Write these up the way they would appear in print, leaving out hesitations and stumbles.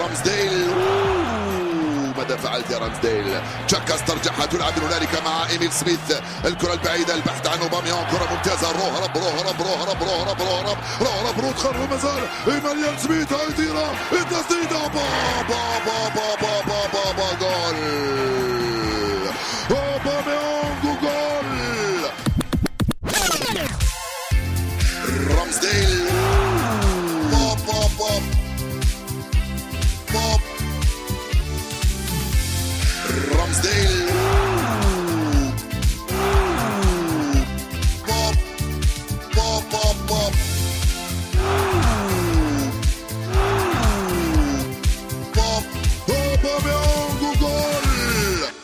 رامزديل. ماذا فعلت يا رامزديل؟ تشاكا استرجعها، تلعب من هنالك مع إيميل سميث. الكرة البعيدة، البحث عن أوباميانغ، كرة ممتازة. روهرب رودخر، وما زال إيميل سميث. هيديرا التسديدة، جول أوباميانغ، جول رامزديل. رامزديل.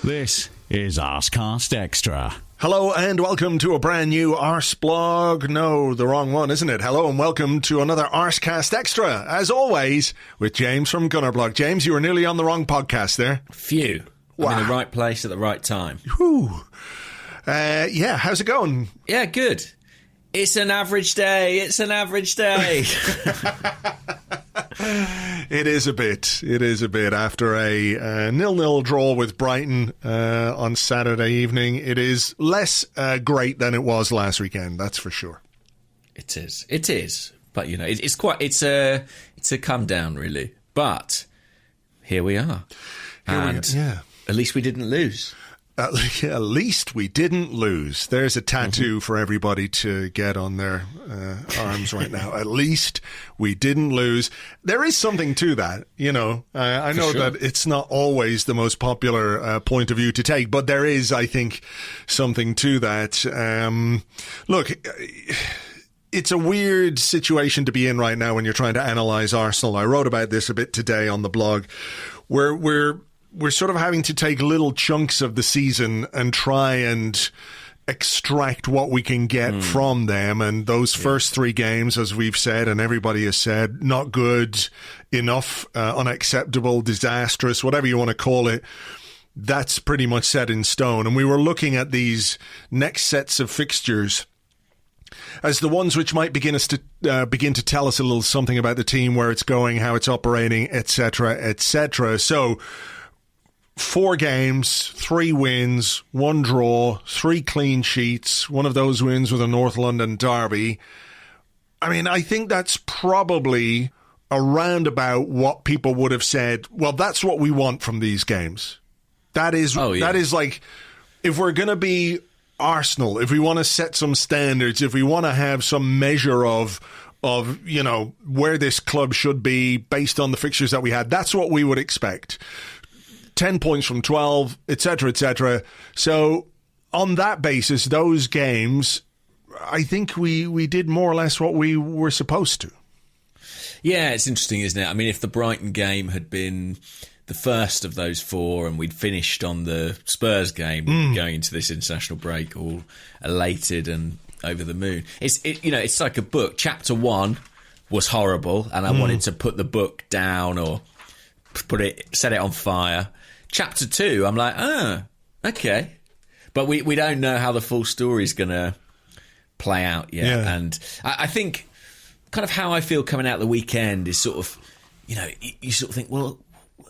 This is Arsecast Extra. Hello and welcome to a brand new Arseblog. No, the wrong one, isn't it? Hello and welcome to another Arsecast Extra. As always, with James from Gunnerblog. James, you were nearly on the wrong podcast there. Phew. Wow. I'm in the right place at the right time. Whew. Yeah, how's it going? Yeah, good. It's an average day. It's an average day. It is a bit after a 0-0 draw with Brighton on Saturday evening. It is less great than it was last weekend, that's for sure. It is. But you know, it's a come down really. But here we are. At least we didn't lose. At least we didn't lose. There's a tattoo for everybody to get on their arms right now. At least we didn't lose. There is something to that, you know. I know that it's not always the most popular point of view to take, but there is, I think, something to that. Look, it's a weird situation to be in right now when you're trying to analyse Arsenal. I wrote about this a bit today on the blog. We're sort of having to take little chunks of the season and try and extract what we can get from them. And those first three games, as we've said, and everybody has said, not good enough, unacceptable, disastrous, whatever you want to call it. That's pretty much set in stone. And we were looking at these next sets of fixtures as the ones which might begin to tell us a little something about the team, where it's going, how it's operating, etc., etc. So 4 games, 3 wins, 1 draw, 3 clean sheets. One of those wins with a North London derby. I mean, I think that's probably around about what people would have said. Well, that's what we want from these games. That is like, if we're going to be Arsenal, if we want to set some standards, if we want to have some measure of you know where this club should be based on the fixtures that we had, that's what we would expect. 10 points from 12, etc., etc. So on that basis, those games, I think we did more or less what we were supposed to. Yeah, it's interesting, isn't it? I mean, if the Brighton game had been the first of those 4 and we'd finished on the Spurs game, going into this international break all elated and over the moon. It's like a book. Chapter 1 was horrible and I wanted to put the book down or set it on fire. Chapter 2, I'm like, okay. But we don't know how the full story's going to play out yet. Yeah. And I think kind of how I feel coming out the weekend is sort of, you know, you sort of think, well,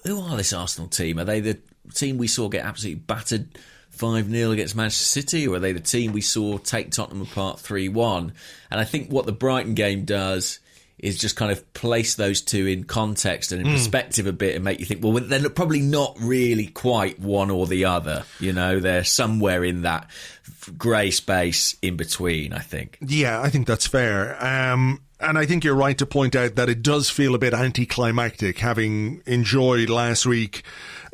who are this Arsenal team? Are they the team we saw get absolutely battered 5-0 against Manchester City, or are they the team we saw take Tottenham apart 3-1? And I think what the Brighton game does is just kind of place those two in context and in perspective a bit and make you think, well, they're probably not really quite one or the other. You know, they're somewhere in that grey space in between, I think. Yeah, I think that's fair. And I think you're right to point out that it does feel a bit anti-climactic, having enjoyed last week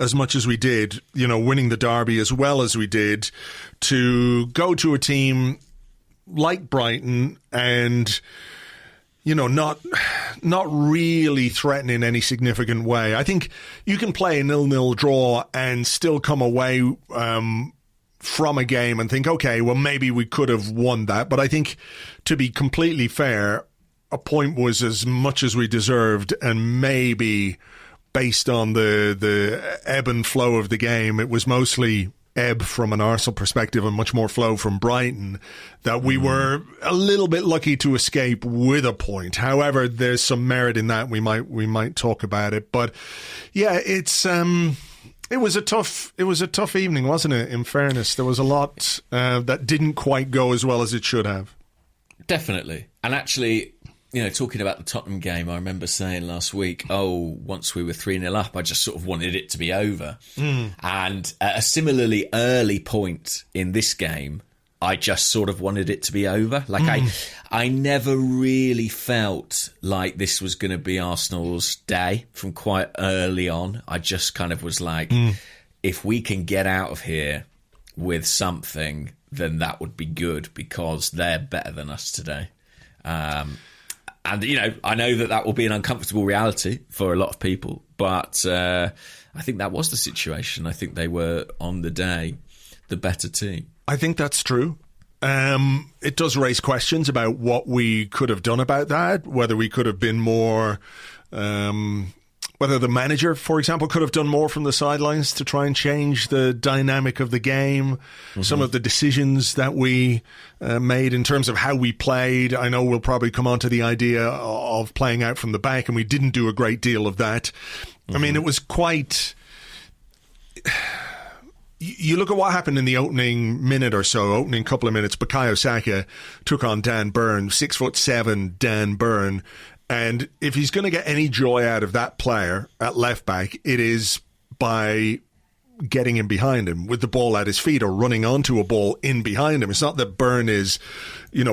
as much as we did, you know, winning the derby as well as we did, to go to a team like Brighton and, you know, not really threaten in any significant way. I think you can play a 0-0 draw and still come away from a game and think, okay, well, maybe we could have won that. But I think, to be completely fair, a point was as much as we deserved, and maybe based on the ebb and flow of the game, it was mostly ebb from an Arsenal perspective and much more flow from Brighton, that we were a little bit lucky to escape with a point. However, there's some merit in that. We might talk about it, but yeah, it was a tough evening, wasn't it? In fairness, there was a lot that didn't quite go as well as it should have. Definitely. And actually, talking about the Tottenham game, I remember saying last week, once we were 3-0 up, I just sort of wanted it to be over. And at a similarly early point in this game, I just sort of wanted it to be over. Like I never really felt like this was going to be Arsenal's day from quite early on. I just kind of was like, if we can get out of here with something, then that would be good, because they're better than us today. And, I know that will be an uncomfortable reality for a lot of people, but I think that was the situation. I think they were, on the day, the better team. I think that's true. It does raise questions about what we could have done about that, whether we could have been more... whether the manager, for example, could have done more from the sidelines to try and change the dynamic of the game. Some of the decisions that we made in terms of how we played. I know we'll probably come on to the idea of playing out from the back, and we didn't do a great deal of that. I mean, it was quite... You look at what happened in the opening minute or so, opening couple of minutes. Bukayo Saka took on Dan Burn, 6'7" Dan Burn. And if he's going to get any joy out of that player at left back, it is by getting in behind him with the ball at his feet or running onto a ball in behind him. It's not that Burn is,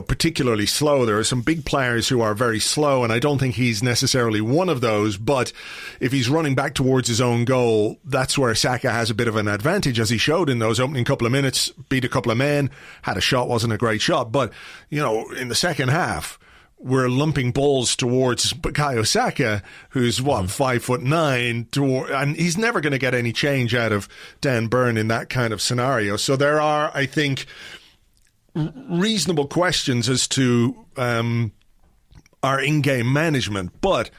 particularly slow. There are some big players who are very slow, and I don't think he's necessarily one of those. But if he's running back towards his own goal, that's where Saka has a bit of an advantage, as he showed in those opening couple of minutes, beat a couple of men, had a shot, wasn't a great shot. But, in the second half, we're lumping balls towards Bukayo Saka, who's 5'9", and he's never going to get any change out of Dan Burn in that kind of scenario. So there are, I think, reasonable questions as to our in-game management. But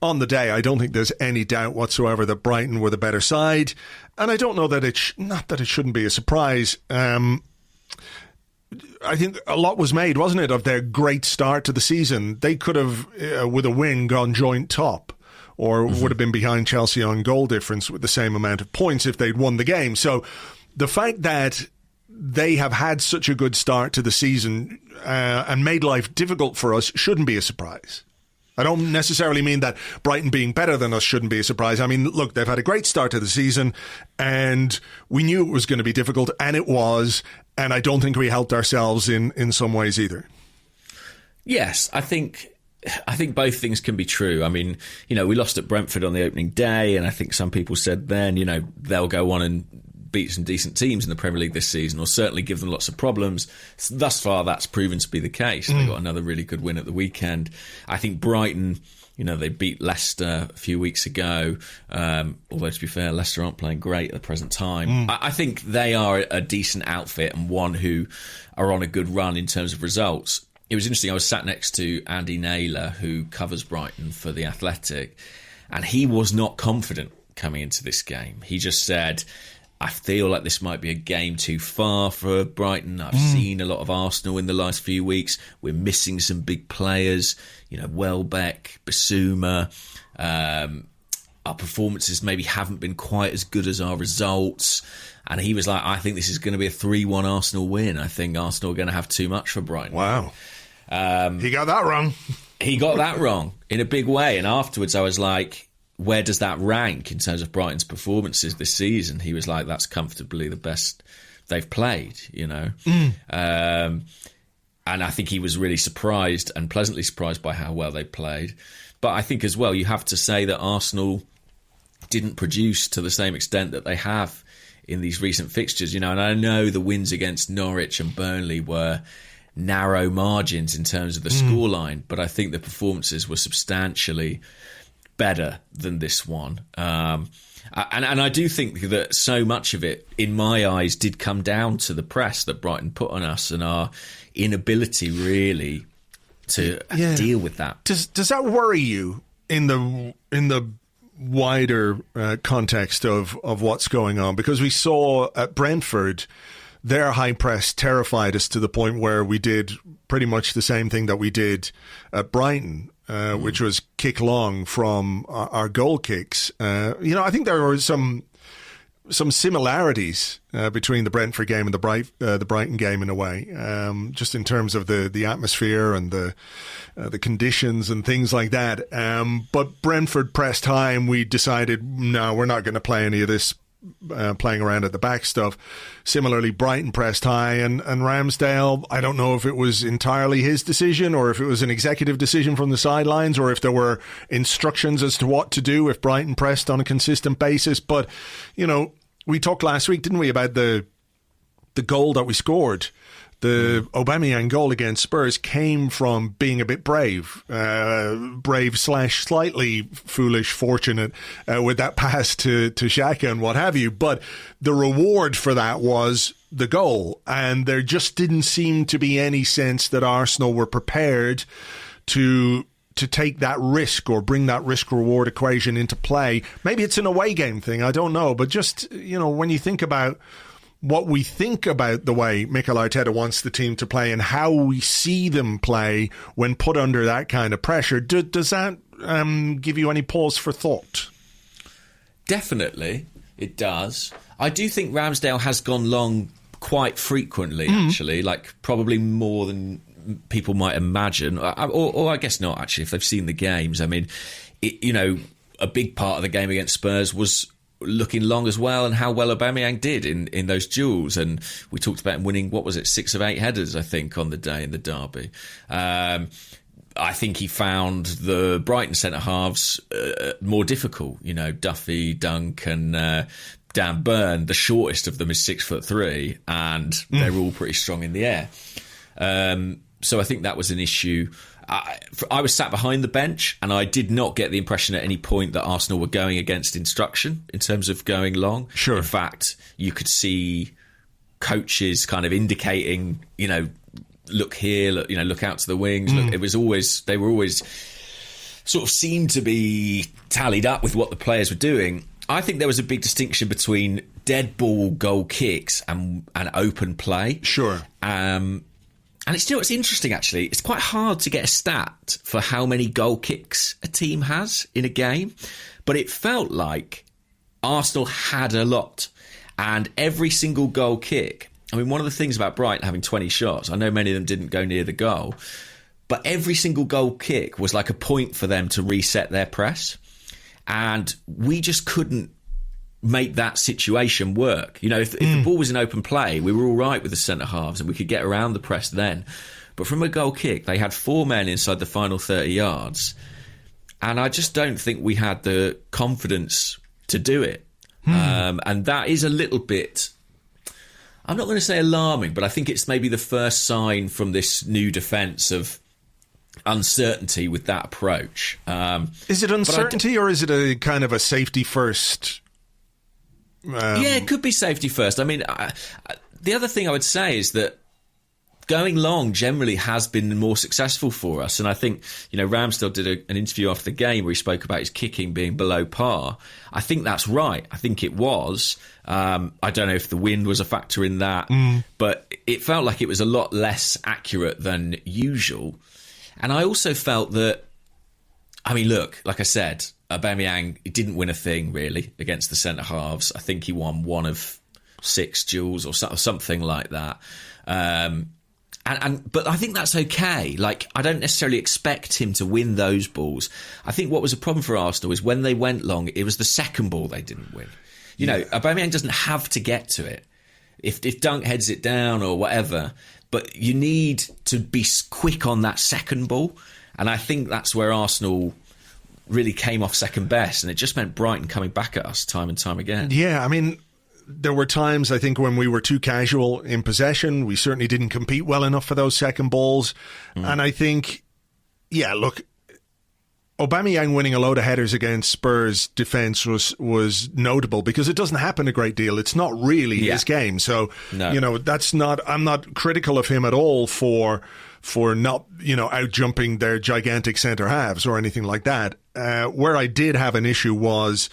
on the day, I don't think there's any doubt whatsoever that Brighton were the better side, and I don't know that not that it shouldn't be a surprise. I think a lot was made, wasn't it, of their great start to the season. They could have, with a win, gone joint top, or would have been behind Chelsea on goal difference with the same amount of points if they'd won the game. So the fact that they have had such a good start to the season and made life difficult for us shouldn't be a surprise. I don't necessarily mean that Brighton being better than us shouldn't be a surprise. I mean, look, they've had a great start to the season, and we knew it was going to be difficult, and it was. And I don't think we helped ourselves in some ways either. Yes, I think both things can be true. I mean, we lost at Brentford on the opening day, and I think some people said then, they'll go on and beat some decent teams in the Premier League this season, or certainly give them lots of problems. Thus far, that's proven to be the case. They got another really good win at the weekend. I think Brighton... they beat Leicester a few weeks ago. Although, to be fair, Leicester aren't playing great at the present time. I think they are a decent outfit and one who are on a good run in terms of results. It was interesting. I was sat next to Andy Naylor, who covers Brighton for The Athletic, and he was not confident coming into this game. He just said, I feel like this might be a game too far for Brighton. I've seen a lot of Arsenal in the last few weeks. We're missing some big players, Welbeck, Bissouma. Our performances maybe haven't been quite as good as our results. And he was like, I think this is going to be a 3-1 Arsenal win. I think Arsenal are going to have too much for Brighton. Wow. He got that wrong. He got that wrong in a big way. And afterwards I was like, where does that rank in terms of Brighton's performances this season? He was like, that's comfortably the best they've played, And I think he was really surprised and pleasantly surprised by how well they played. But I think as well, you have to say that Arsenal didn't produce to the same extent that they have in these recent fixtures, And I know the wins against Norwich and Burnley were narrow margins in terms of the scoreline, but I think the performances were substantially better than this one. And I do think that so much of it, in my eyes, did come down to the press that Brighton put on us and our inability really to deal with that. Does that worry you in the wider context of what's going on, because we saw at Brentford their high press terrified us to the point where we did pretty much the same thing that we did at Brighton, which was kick long from our goal kicks. I think there were some similarities between the Brentford game and the Brighton game in a way, just in terms of the atmosphere and the conditions and things like that. But Brentford pressed high, and we decided, no, we're not going to play any of this playing around at the back stuff. Similarly, Brighton pressed high, and Ramsdale, I don't know if it was entirely his decision or if it was an executive decision from the sidelines or if there were instructions as to what to do if Brighton pressed on a consistent basis. But, we talked last week, didn't we, about the goal that we scored. The Aubameyang goal against Spurs came from being a bit brave / slightly foolish, fortunate with that pass to Xhaka and what have you. But the reward for that was the goal. And there just didn't seem to be any sense that Arsenal were prepared to take that risk or bring that risk-reward equation into play. Maybe it's an away game thing, I don't know. But just, when you think about what we think about the way Mikel Arteta wants the team to play and how we see them play when put under that kind of pressure, does that give you any pause for thought? Definitely, it does. I do think Ramsdale has gone long quite frequently, actually, like probably more than people might imagine, or I guess not, actually, if they've seen the games. I mean, a big part of the game against Spurs was looking long as well, and how well Aubameyang did in those duels. And we talked about him winning, 6 of 8 headers, I think, on the day in the derby. I think he found the Brighton centre-halves more difficult. Duffy, Dunk and Dan Burn, the shortest of them is 6'3", and they're all pretty strong in the air. So I think that was an issue. I was sat behind the bench, and I did not get the impression at any point that Arsenal were going against instruction in terms of going long. Sure. In fact, you could see coaches kind of indicating, look here, look out to the wings. Look, they were always sort of seemed to be tallied up with what the players were doing. I think there was a big distinction between dead ball goal kicks and open play. Sure. And it's interesting, actually. It's quite hard to get a stat for how many goal kicks a team has in a game. But it felt like Arsenal had a lot. And every single goal kick... I mean, one of the things about Brighton having 20 shots, I know many of them didn't go near the goal, but every single goal kick was like a point for them to reset their press. And we just couldn't make that situation work. If the ball was in open play, we were all right with the centre-halves and we could get around the press then. But from a goal kick, they had 4 men inside the final 30 yards. And I just don't think we had the confidence to do it. And that is a little bit... I'm not going to say alarming, but I think it's maybe the first sign from this new defence of uncertainty with that approach. Is it uncertainty or is it a kind of a safety first... Yeah, it could be safety first. I mean, the other thing I would say is that going long generally has been more successful for us. And I think, Ramsdale did an interview after the game where he spoke about his kicking being below par. I think that's right. I think it was. I don't know if the wind was a factor in that, but it felt like it was a lot less accurate than usual. And I also felt that, I mean, look, like I said, Aubameyang, he didn't win a thing, really, against the centre-halves. I think he won 1 of 6 duels or something like that. But I think that's okay. Like, I don't necessarily expect him to win those balls. I think what was a problem for Arsenal is when they went long, it was the second ball they didn't win. Aubameyang doesn't have to get to it. If Dunk heads it down or whatever, but you need to be quick on that second ball. And I think that's where Arsenal really came off second best, and it just meant Brighton coming back at us time and time again. Yeah, I mean, there were times, I think, when we were too casual in possession. We certainly didn't compete well enough for those second balls. And I think, look, Aubameyang winning a load of headers against Spurs' defence was notable because it doesn't happen a great deal. It's not really his game. So, no. that's not... I'm not critical of him at all for for not, out jumping their gigantic centre halves or anything like that. Where I did have an issue was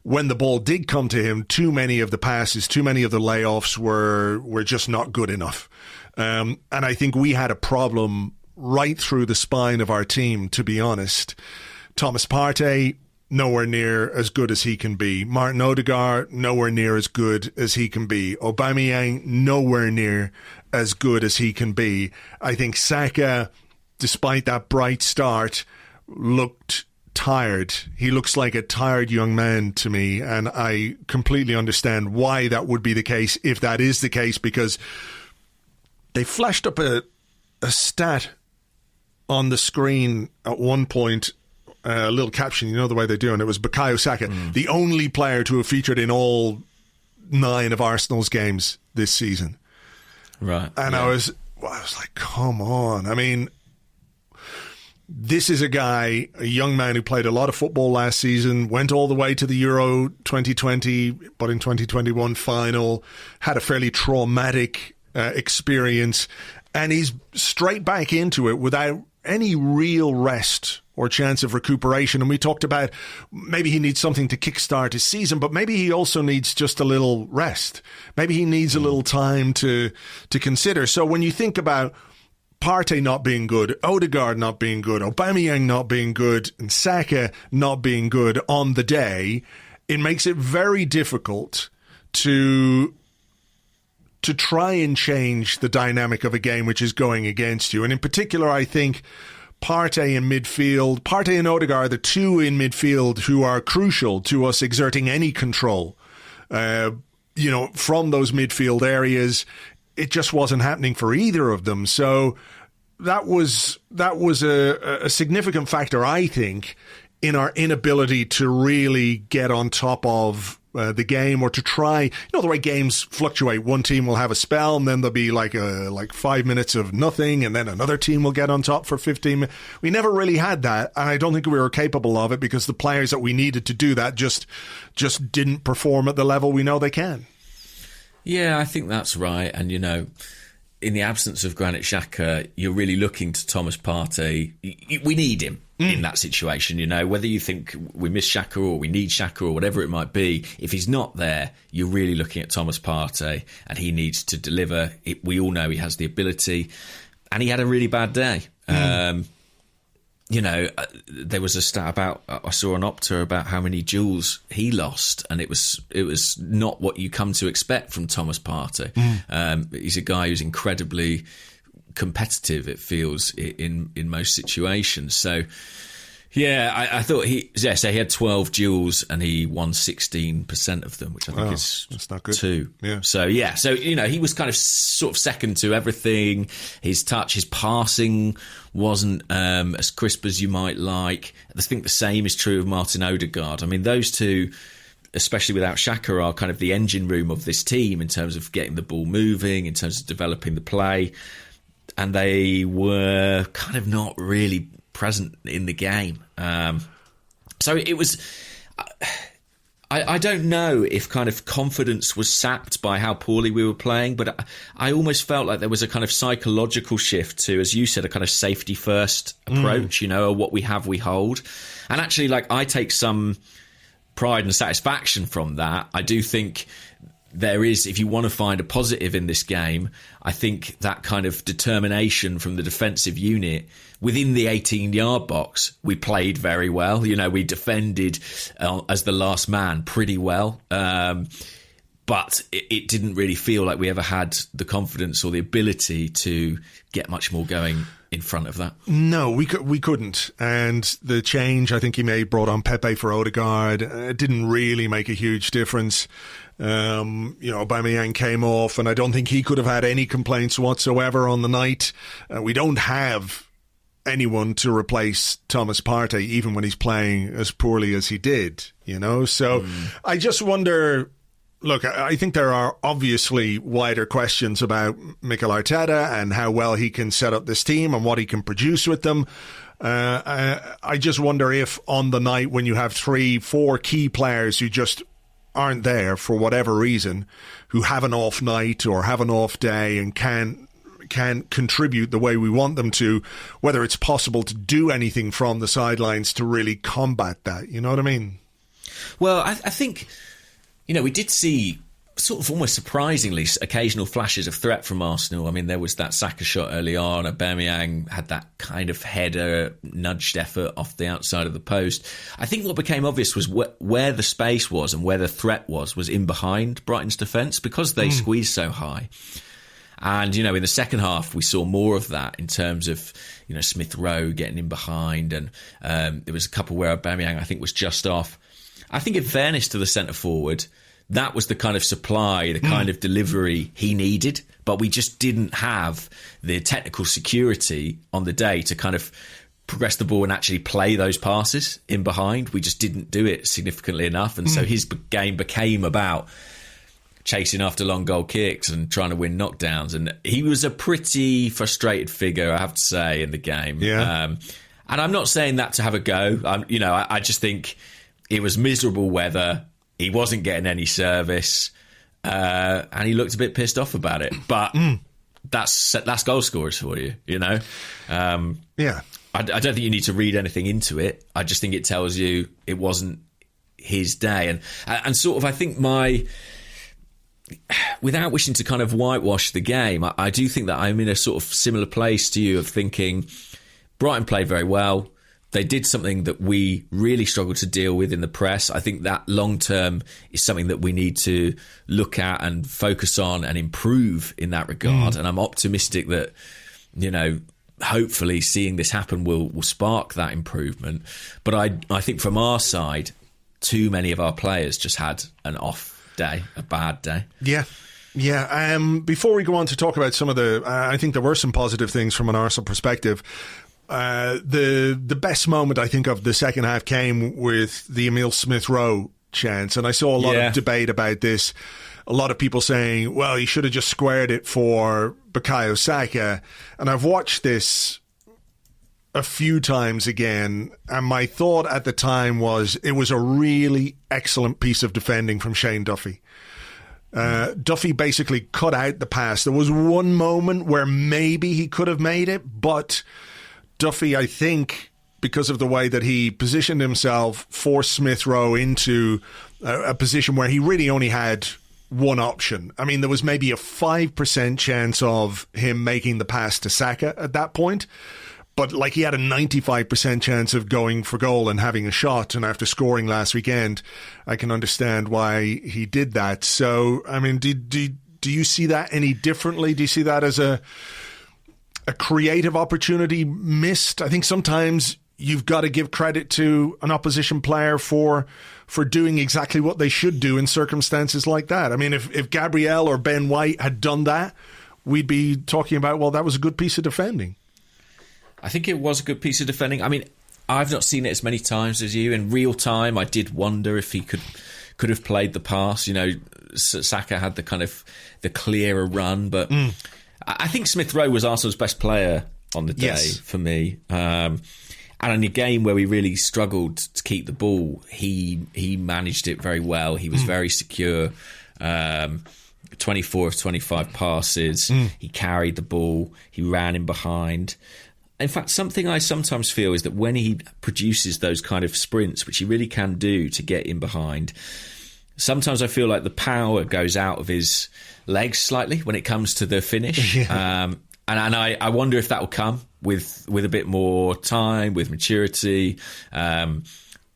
when the ball did come to him, too many of the passes, too many of the layoffs were just not good enough. And I think we had a problem right through the spine of our team, to be honest. Thomas Partey, nowhere near as good as he can be. Martin Odegaard, nowhere near as good as he can be. Aubameyang, nowhere near as good as he can be. I think Saka, despite that bright start, looked tired. He looks like a tired young man to me, and I completely understand why that would be the case, if that is the case, because they flashed up a stat on the screen at one point, a little caption, the way they do, and it was Bukayo Saka, the only player to have featured in all 9 of Arsenal's games this season. Right. And I was like, come on. I mean, this is a young man who played a lot of football last season, went all the way to the Euro 2020, but in 2021 final, had a fairly traumatic experience, and he's straight back into it without any real rest or chance of recuperation. And we talked about maybe he needs something to kickstart his season, but maybe he also needs just a little rest. Maybe he needs a little time to consider. So when you think about Partey not being good, Odegaard not being good, Aubameyang not being good, and Saka not being good on the day, it makes it very difficult to try and change the dynamic of a game which is going against you. And in particular, I think Partey in midfield, Partey and Odegaard are the two in midfield who are crucial to us exerting any control, from those midfield areas. It just wasn't happening for either of them. So that was a significant factor, I think, in our inability to really get on top of the game, or to try, the way games fluctuate. One team will have a spell, and then there'll be like 5 minutes of nothing, and then another team will get on top for 15 minutes. We never really had that, and I don't think we were capable of it because the players that we needed to do that just didn't perform at the level we know they can. Yeah, I think that's right. And, in the absence of Granit Xhaka, you're really looking to Thomas Partey. We need him in that situation, whether you think we miss Xhaka or we need Xhaka or whatever it might be. If he's not there, you're really looking at Thomas Partey, and he needs to deliver. We all know he has the ability, and he had a really bad day. There was a stat I saw on Opta about how many duels he lost, and it was not what you come to expect from Thomas Partey. He's a guy who's incredibly competitive, it feels, in most situations. So, yeah, I thought he had 12 duels and he won 16% of them, which I think that's not good. 2. Yeah. So he was kind of sort of second to everything. His touch, his passing wasn't as crisp as you might like. I think the same is true of Martin Odegaard. I mean, those two, especially without Xhaka, are kind of the engine room of this team in terms of getting the ball moving, in terms of developing the play. And they were kind of not really present in the game. So it was... I don't know if kind of confidence was sapped by how poorly we were playing, but I almost felt like there was a kind of psychological shift to, as you said, a kind of safety first approach, what we have, we hold. And actually, I take some pride and satisfaction from that. I do think there is, if you want to find a positive in this game, I think that kind of determination from the defensive unit within the 18-yard box, we played very well. We defended as the last man pretty well. But it didn't really feel like we ever had the confidence or the ability to get much more going in front of that. No, we couldn't. And the change I think he made, brought on Pepe for Odegaard, it didn't really make a huge difference. Aubameyang came off, and I don't think he could have had any complaints whatsoever on the night. We don't have anyone to replace Thomas Partey, even when he's playing as poorly as he did, So I just wonder... Look, I think there are obviously wider questions about Mikel Arteta and how well he can set up this team and what he can produce with them. I just wonder if on the night when you have 3-4 key players who just aren't there for whatever reason, who have an off night or have an off day and can't can contribute the way we want them to, whether it's possible to do anything from the sidelines to really combat that. You know what I mean? Well, I think, we did see sort of almost surprisingly occasional flashes of threat from Arsenal. I mean, there was that Saka shot early on. Aubameyang had that kind of header, nudged effort off the outside of the post. I think what became obvious was where the space was and where the threat was in behind Brighton's defence, because they squeezed so high. And, in the second half, we saw more of that in terms of, Smith Rowe getting in behind. And there was a couple where Aubameyang, I think, was just off. I think in fairness to the centre-forward, that was the kind of supply, the kind of delivery he needed. But we just didn't have the technical security on the day to kind of progress the ball and actually play those passes in behind. We just didn't do it significantly enough. And so his game became about chasing after long goal kicks and trying to win knockdowns. And he was a pretty frustrated figure, I have to say, in the game. Yeah. And I'm not saying that to have a go. I just think it was miserable weather. He wasn't getting any service, and he looked a bit pissed off about it. But that's goal scorers for you, Yeah. I don't think you need to read anything into it. I just think it tells you it wasn't his day. And sort of, I think without wishing to kind of whitewash the game, I do think that I'm in a sort of similar place to you of thinking Brighton played very well. They did something that we really struggled to deal with in the press. I think that long term is something that we need to look at and focus on and improve in that regard. And I'm optimistic that, hopefully seeing this happen will spark that improvement. But I think from our side, too many of our players just had an off day, a bad day. Yeah. Yeah. Before we go on to talk about some of I think there were some positive things from an Arsenal perspective. The best moment, I think, of the second half came with the Emile Smith Rowe chance. And I saw a lot of debate about this. A lot of people saying, well, he should have just squared it for Bukayo Saka. And I've watched this a few times again. And my thought at the time was it was a really excellent piece of defending from Shane Duffy. Duffy basically cut out the pass. There was one moment where maybe he could have made it, but Duffy, I think, because of the way that he positioned himself, forced Smith Rowe into a position where he really only had one option. I mean, there was maybe a 5% chance of him making the pass to Saka at that point, but he had a 95% chance of going for goal and having a shot. And after scoring last weekend, I can understand why he did that. So, I mean, do you see that any differently? Do you see that as a creative opportunity missed? I think sometimes you've got to give credit to an opposition player for doing exactly what they should do in circumstances like that. I mean, if Gabriel or Ben White had done that, we'd be talking about, well, that was a good piece of defending. I think it was a good piece of defending. I mean, I've not seen it as many times as you. In real time, I did wonder if he could have played the pass. Saka had the clearer run, but I think Smith Rowe was Arsenal's best player on the day for me. And in a game where we really struggled to keep the ball, he managed it very well. He was very secure. 24 of 25 passes. He carried the ball. He ran in behind. In fact, something I sometimes feel is that when he produces those kind of sprints, which he really can do to get in behind, sometimes I feel like the power goes out of his legs slightly when it comes to the finish. And I wonder if that will come with a bit more time, with maturity. I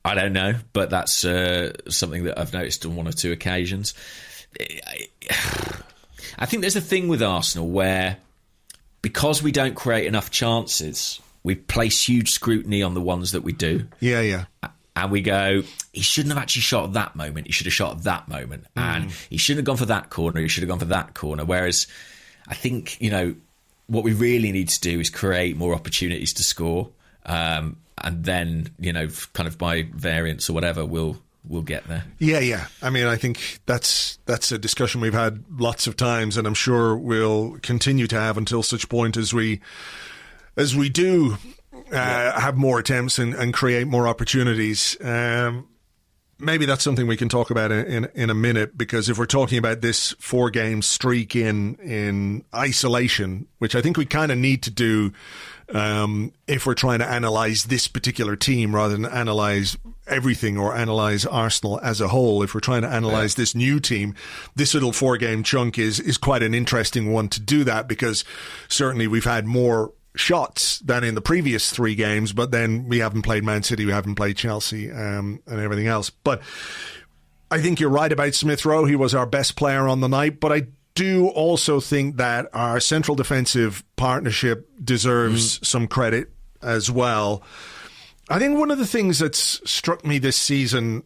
don't know, but that's something that I've noticed on one or two occasions. I think there's a thing with Arsenal where, because we don't create enough chances, we place huge scrutiny on the ones that we do. Yeah. And we go, he shouldn't have actually shot at that moment. He should have shot at that moment. And he shouldn't have gone for that corner. He should have gone for that corner. Whereas I think, what we really need to do is create more opportunities to score. And then, kind of by variance or whatever, we'll get there. Yeah. I mean, I think that's a discussion we've had lots of times, and I'm sure we'll continue to have until such point as we do have more attempts and create more opportunities. maybe that's something we can talk about in a minute, because if we're talking about this 4-game streak in isolation, which I think we kind of need to do if we're trying to analyse this particular team rather than analyse everything or analyse Arsenal as a whole. If we're trying to analyse this new team, this little 4-game chunk is quite an interesting one to do that, because certainly we've had more shots than in the previous 3 games, but then we haven't played Man City, we haven't played Chelsea, and everything else. But I think you're right about Smith Rowe. He was our best player on the night, but I do also think that our central defensive partnership deserves some credit as well. I think one of the things that's struck me this season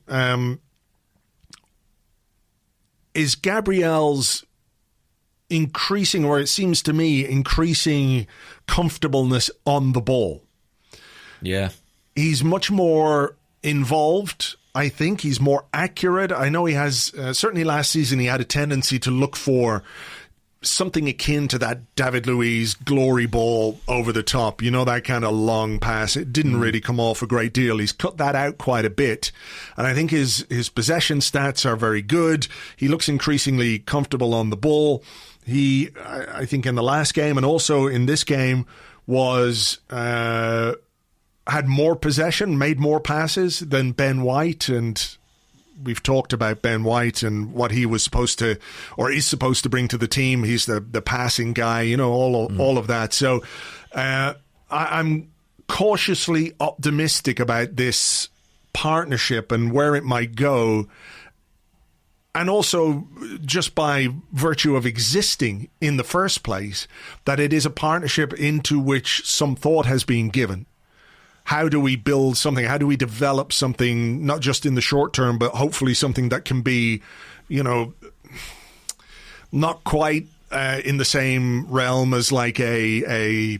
is Gabriel's increasing, or it seems to me, increasing comfortableness on the ball. Yeah. He's much more involved. I think he's more accurate. I know he has, certainly last season, he had a tendency to look for something akin to that David Luiz glory ball over the top, you know, that kind of long pass. It didn't really come off a great deal. He's cut that out quite a bit. And I think his possession stats are very good. He looks increasingly comfortable on the ball. He, I think in the last game and also in this game, was had more possession, made more passes than Ben White, and we've talked about Ben White and what he was supposed to, or is supposed to bring to the team. He's the passing guy, you know, all of that. So I'm cautiously optimistic about this partnership and where it might go. And also, just by virtue of existing in the first place, that it is a partnership into which some thought has been given. How do we build something? How do we develop something, not just in the short term, but hopefully something that can be, you know, not quite in the same realm as like a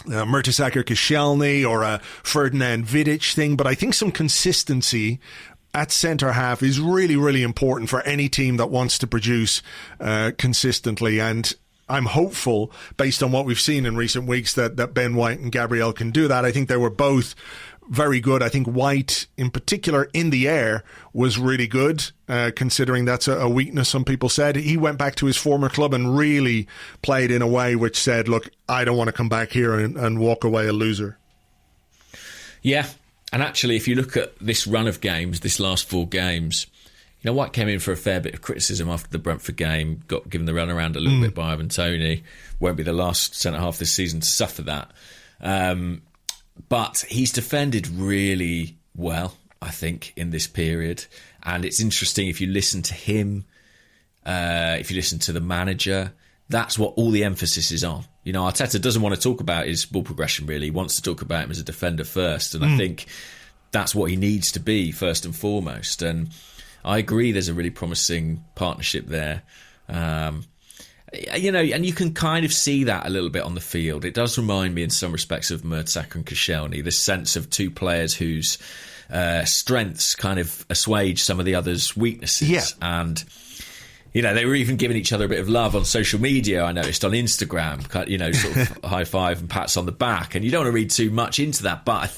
Mertesacker Koscielny or a Ferdinand Vidic thing, but I think some consistency at centre half is really, really important for any team that wants to produce consistently. And I'm hopeful, based on what we've seen in recent weeks, that Ben White and Gabriel can do that. I think they were both very good. I think White, in particular, in the air, was really good, considering that's a weakness, some people said. He went back to his former club and really played in a way which said, look, I don't want to come back here and walk away a loser. Yeah. And actually, if you look at this run of games, this last 4 games, you know, White came in for a fair bit of criticism after the Brentford game, got given the runaround a little bit by Ivan Toney. Won't be the last centre-half this season to suffer that. But he's defended really well, I think, in this period. And it's interesting, if you listen to him, if you listen to the manager, that's what all the emphasis is on. You know, Arteta doesn't want to talk about his ball progression, really. He wants to talk about him as a defender first. And I think that's what he needs to be, first and foremost. And I agree there's a really promising partnership there. You know, and you can kind of see that a little bit on the field. It does remind me in some respects of Mertesacker and Koscielny, this sense of 2 players whose strengths kind of assuage some of the others' weaknesses. Yeah. And you know, they were even giving each other a bit of love on social media, I noticed, on Instagram, you know, sort of high five and pats on the back. And you don't want to read too much into that, but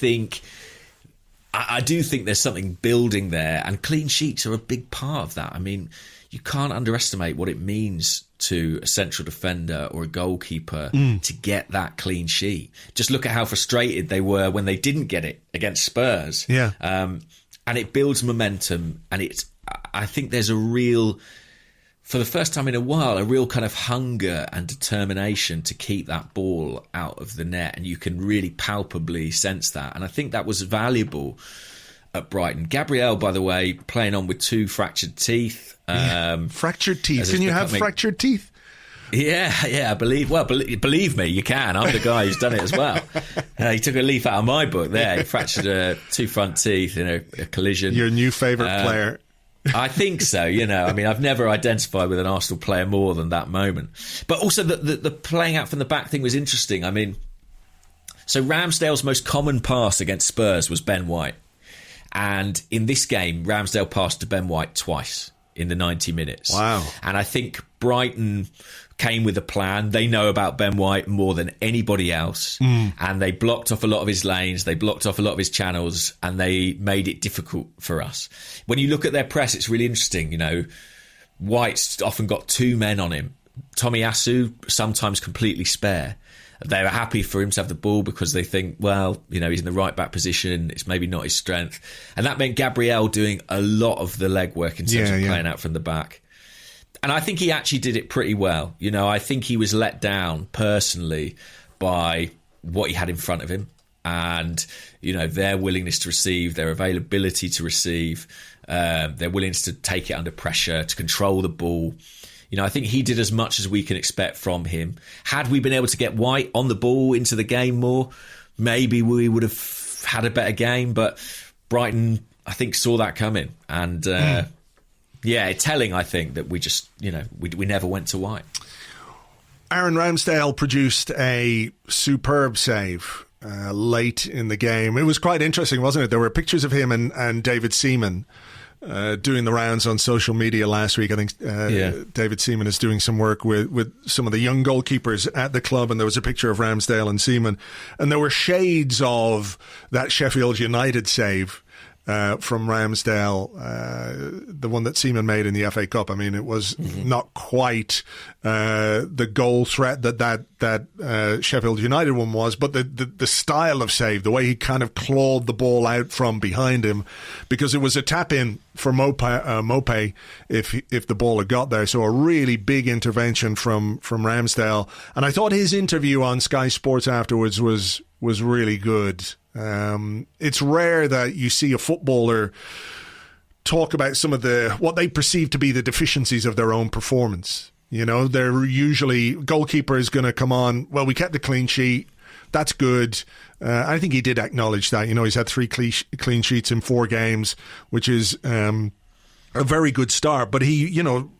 I do think there's something building there, and clean sheets are a big part of that. I mean, you can't underestimate what it means to a central defender or a goalkeeper to get that clean sheet. Just look at how frustrated they were when they didn't get it against Spurs. Yeah. And it builds momentum, and I think there's a real, for the first time in a while, a real kind of hunger and determination to keep that ball out of the net. And you can really palpably sense that. And I think that was valuable at Brighton. Gabriel, by the way, playing on with 2 fractured teeth. Fractured teeth. Can you have fractured teeth? Yeah, I believe. Well, believe me, you can. I'm the guy who's done it as well. He took a leaf out of my book there. He fractured 2 front teeth in a collision. Your new favourite player. I think so, you know. I mean, I've never identified with an Arsenal player more than that moment. But also the playing out from the back thing was interesting. I mean, so Ramsdale's most common pass against Spurs was Ben White. And in this game, Ramsdale passed to Ben White twice. in the 90 minutes. Wow. And I think Brighton came with a plan. They know about Ben White more than anybody else. And they blocked off a lot of his lanes. They blocked off a lot of his channels, and they made it difficult for us. When you look at their press, it's really interesting. You know, White's often got 2 men on him. Tomiyasu, sometimes completely spare. They were happy for him to have the ball because they think, well, you know, he's in the right back position. It's maybe not his strength. And that meant Gabriel doing a lot of the legwork in terms of playing out from the back. And I think he actually did it pretty well. You know, I think he was let down personally by what he had in front of him and, you know, their willingness to receive, their availability to receive, their willingness to take it under pressure, to control the ball. You know, I think he did as much as we can expect from him. Had we been able to get White on the ball into the game more, maybe we would have had a better game. But Brighton, I think, saw that coming. And, yeah, telling, I think, that we just, you know, we never went to White. Aaron Ramsdale produced a superb save late in the game. It was quite interesting, wasn't it? There were pictures of him and David Seaman doing the rounds on social media last week. I think David Seaman is doing some work with some of the young goalkeepers at the club, and there was a picture of Ramsdale and Seaman, and there were shades of that Sheffield United save from Ramsdale, the one that Seaman made in the FA Cup. I mean, it was not quite the goal threat that Sheffield United one was, but the style of save, the way he kind of clawed the ball out from behind him, because it was a tap in for Mope if the ball had got there. So a really big intervention from Ramsdale, and I thought his interview on Sky Sports afterwards was really good. It's rare that you see a footballer talk about some of what they perceive to be the deficiencies of their own performance. You know, they're usually, goalkeeper is going to come on, well, we kept the clean sheet, that's good. I think he did acknowledge that. You know, he's had 3 clean sheets in 4 games, which is a very good start. But he, you know,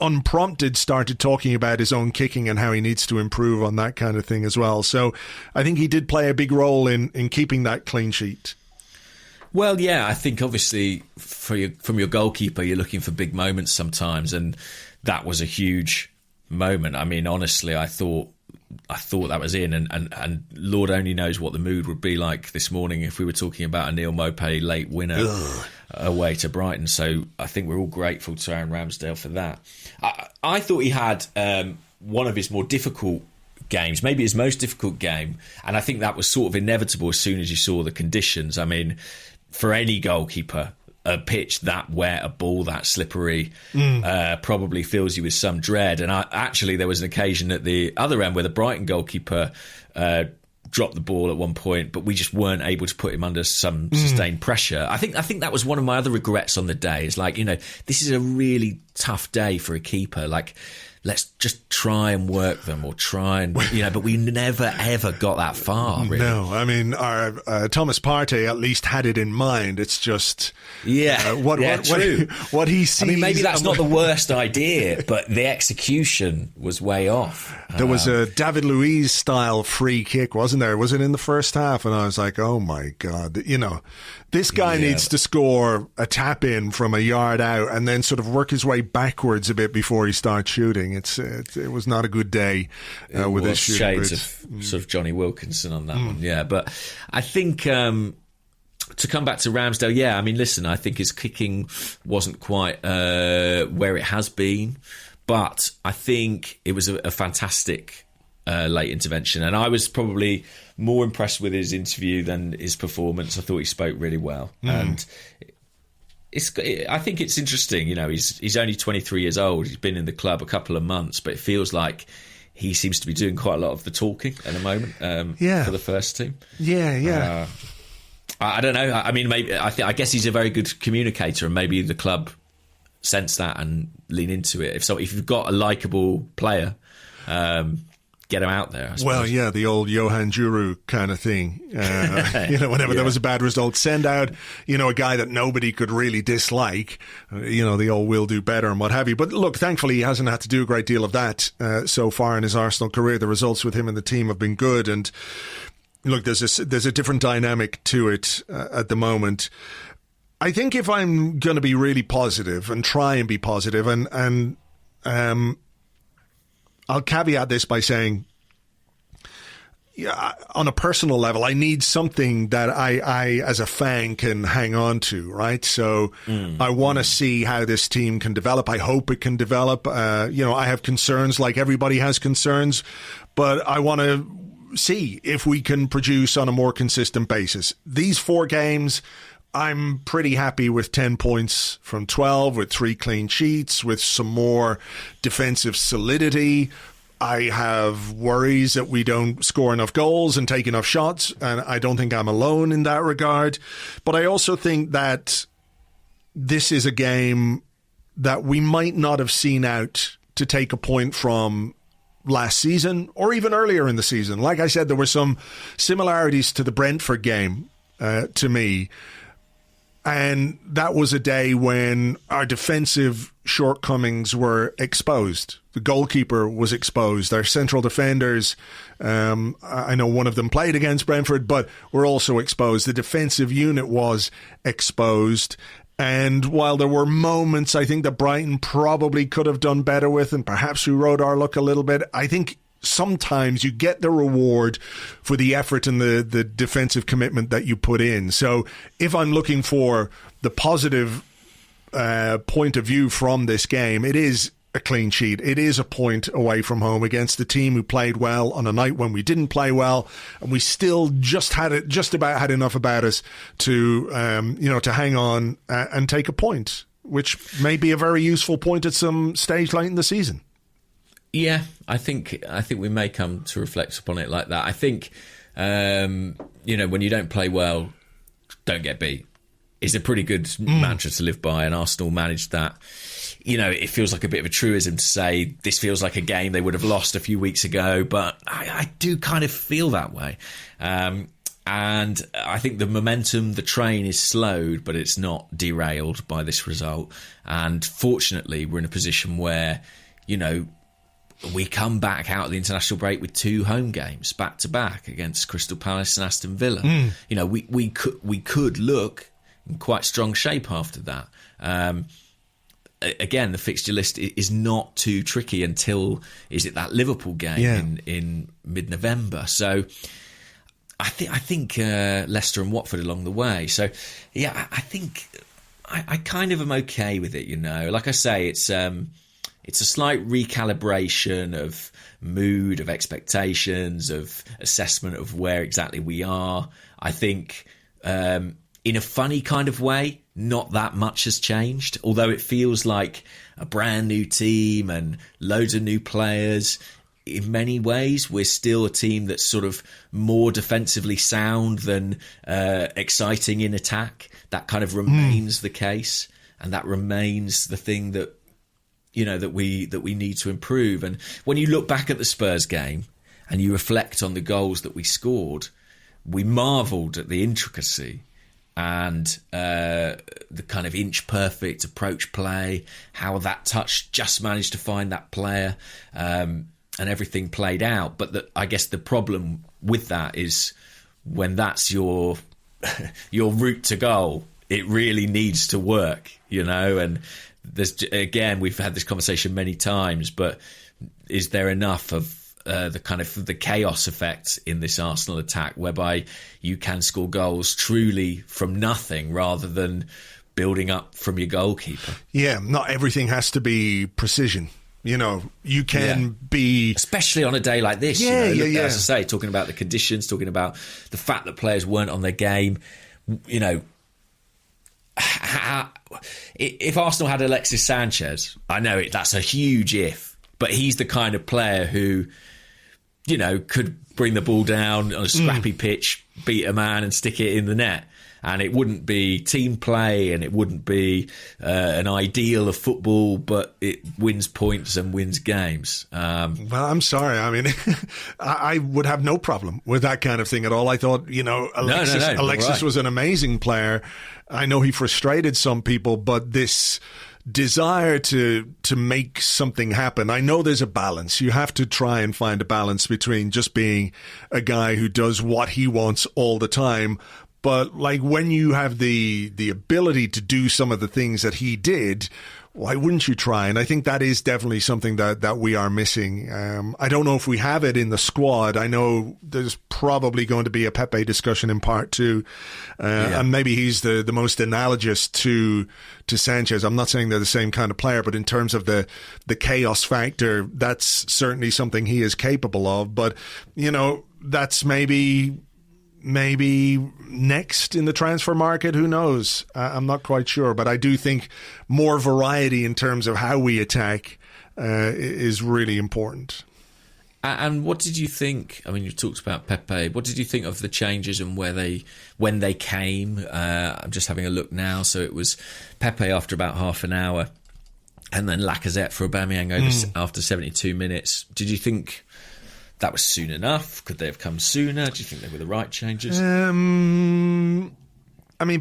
unprompted started talking about his own kicking and how he needs to improve on that kind of thing as well. So I think he did play a big role in keeping that clean sheet. Well, yeah, I think obviously from your goalkeeper, you're looking for big moments sometimes, and that was a huge moment. I mean, honestly, I thought that was in, and Lord only knows what the mood would be like this morning if we were talking about a Neil Maupay late winner away to Brighton. So I think we're all grateful to Aaron Ramsdale for that. I thought he had one of his more difficult games, maybe his most difficult game, and I think that was sort of inevitable as soon as you saw the conditions. I mean, for any goalkeeper, a pitch that wet, a ball that slippery, probably fills you with some dread. And actually, there was an occasion at the other end where the Brighton goalkeeper dropped the ball at one point, but we just weren't able to put him under some sustained pressure. I think that was one of my other regrets on the day. It's like, you know, this is a really tough day for a keeper. Like, let's just try and work them, or try and, you know, but we never ever got that far, really. No, I mean, our Thomas Partey at least had it in mind. It's just what he sees. I mean, maybe that's not the worst idea, but the execution was way off. There was a David Luiz style free kick, wasn't there? Was it in the first half? And I was like, oh my God, you know, this guy needs to score a tap in from a yard out and then sort of work his way backwards a bit before he starts shooting. It was not a good day with his shooting. Shades of sort of Johnny Wilkinson on that one, yeah. But I think to come back to Ramsdale, yeah, I mean, listen, I think his kicking wasn't quite where it has been, but I think it was a fantastic late intervention, and I was probably more impressed with his interview than his performance. I thought he spoke really well, and I think it's interesting. You know, he's only 23 years old. He's been in the club a couple of months, but it feels like he seems to be doing quite a lot of the talking at the moment for the first team. Yeah. I don't know. I mean, maybe I guess he's a very good communicator, and maybe the club sense that and lean into it. If you've got a likeable player, get him out there, I suppose. Well, yeah, the old Johan Juru kind of thing. You know, whenever there was a bad result, send out, you know, a guy that nobody could really dislike. You know, the old will do better and what have you. But look, thankfully, he hasn't had to do a great deal of that so far in his Arsenal career. The results with him and the team have been good. And look, there's a different dynamic to it at the moment. I think if I'm going to be really positive and try and be positive, and I'll caveat this by saying, yeah, on a personal level, I need something that I as a fan can hang on to, right? So I want to see how this team can develop. I hope it can develop. I have concerns like everybody has concerns, but I want to see if we can produce on a more consistent basis. These 4 games, I'm pretty happy with 10 points from 12, with 3 clean sheets, with some more defensive solidity. I have worries that we don't score enough goals and take enough shots, and I don't think I'm alone in that regard. But I also think that this is a game that we might not have seen out to take a point from last season or even earlier in the season. Like I said, there were some similarities to the Brentford game to me. And that was a day when our defensive shortcomings were exposed. The goalkeeper was exposed. Our central defenders, I know one of them played against Brentford, but were also exposed. The defensive unit was exposed. And while there were moments I think that Brighton probably could have done better with, and perhaps we rode our luck a little bit, I think sometimes you get the reward for the effort and the defensive commitment that you put in. So if I'm looking for the positive point of view from this game, it is a clean sheet. It is a point away from home against the team who played well on a night when we didn't play well, and we still just about had enough about us to to hang on and take a point, which may be a very useful point at some stage late in the season. Yeah, I think we may come to reflect upon it like that. I think, when you don't play well, don't get beat. It's a pretty good mantra to live by, and Arsenal managed that. It feels like a bit of a truism to say this feels like a game they would have lost a few weeks ago, but I do kind of feel that way. And I think the momentum, the train is slowed, but it's not derailed by this result. And fortunately, we're in a position where, we come back out of the international break with 2 home games back to back against Crystal Palace and Aston Villa. We could look in quite strong shape after that. Again, the fixture list is not too tricky until that Liverpool game in mid-November. So I think Leicester and Watford along the way. So yeah, I think I kind of am okay with it. Like I say, it's a slight recalibration of mood, of expectations, of assessment of where exactly we are. I think in a funny kind of way, not that much has changed, although it feels like a brand new team and loads of new players. In many ways, we're still a team that's sort of more defensively sound than exciting in attack. That kind of remains the case, and that remains the thing that that we need to improve. And when you look back at the Spurs game and you reflect on the goals that we scored, we marvelled at the intricacy and the kind of inch perfect approach play, how that touch just managed to find that player, and everything played out. But I guess the problem with that is when that's your route to goal, it really needs to work, and we've had this conversation many times, but is there enough of the chaos effect in this Arsenal attack whereby you can score goals truly from nothing rather than building up from your goalkeeper? Yeah, not everything has to be precision. You can be... Especially on a day like this. As I say, talking about the conditions, talking about the fact that players weren't on their game, if Arsenal had Alexis Sanchez, I know that's a huge if, but he's the kind of player who, could bring the ball down on a scrappy pitch, beat a man and stick it in the net. And it wouldn't be team play and it wouldn't be an ideal of football, but it wins points and wins games. Well, I'm sorry. I mean, I would have no problem with that kind of thing at all. I thought, Alexis was an amazing player. I know he frustrated some people, but this desire to make something happen, I know there's a balance. You have to try and find a balance between just being a guy who does what he wants all the time, But like when you have the ability to do some of the things that he did, why wouldn't you try? And I think that is definitely something that we are missing. I don't know if we have it in the squad. I know there's probably going to be a Pepe discussion in part 2. And maybe he's the most analogous to Sanchez. I'm not saying they're the same kind of player, but in terms of the chaos factor, that's certainly something he is capable of. But, you know, that's maybe next in the transfer market, who knows? I'm not quite sure, but I do think more variety in terms of how we attack is really important. And what did you think? I mean, you talked about Pepe. What did you think of the changes and when they came? I'm just having a look now. So it was Pepe after about half an hour, and then Lacazette for Aubameyang after 72 minutes. Did you think that was soon enough? Could they have come sooner? Do you think they were the right changes? I mean,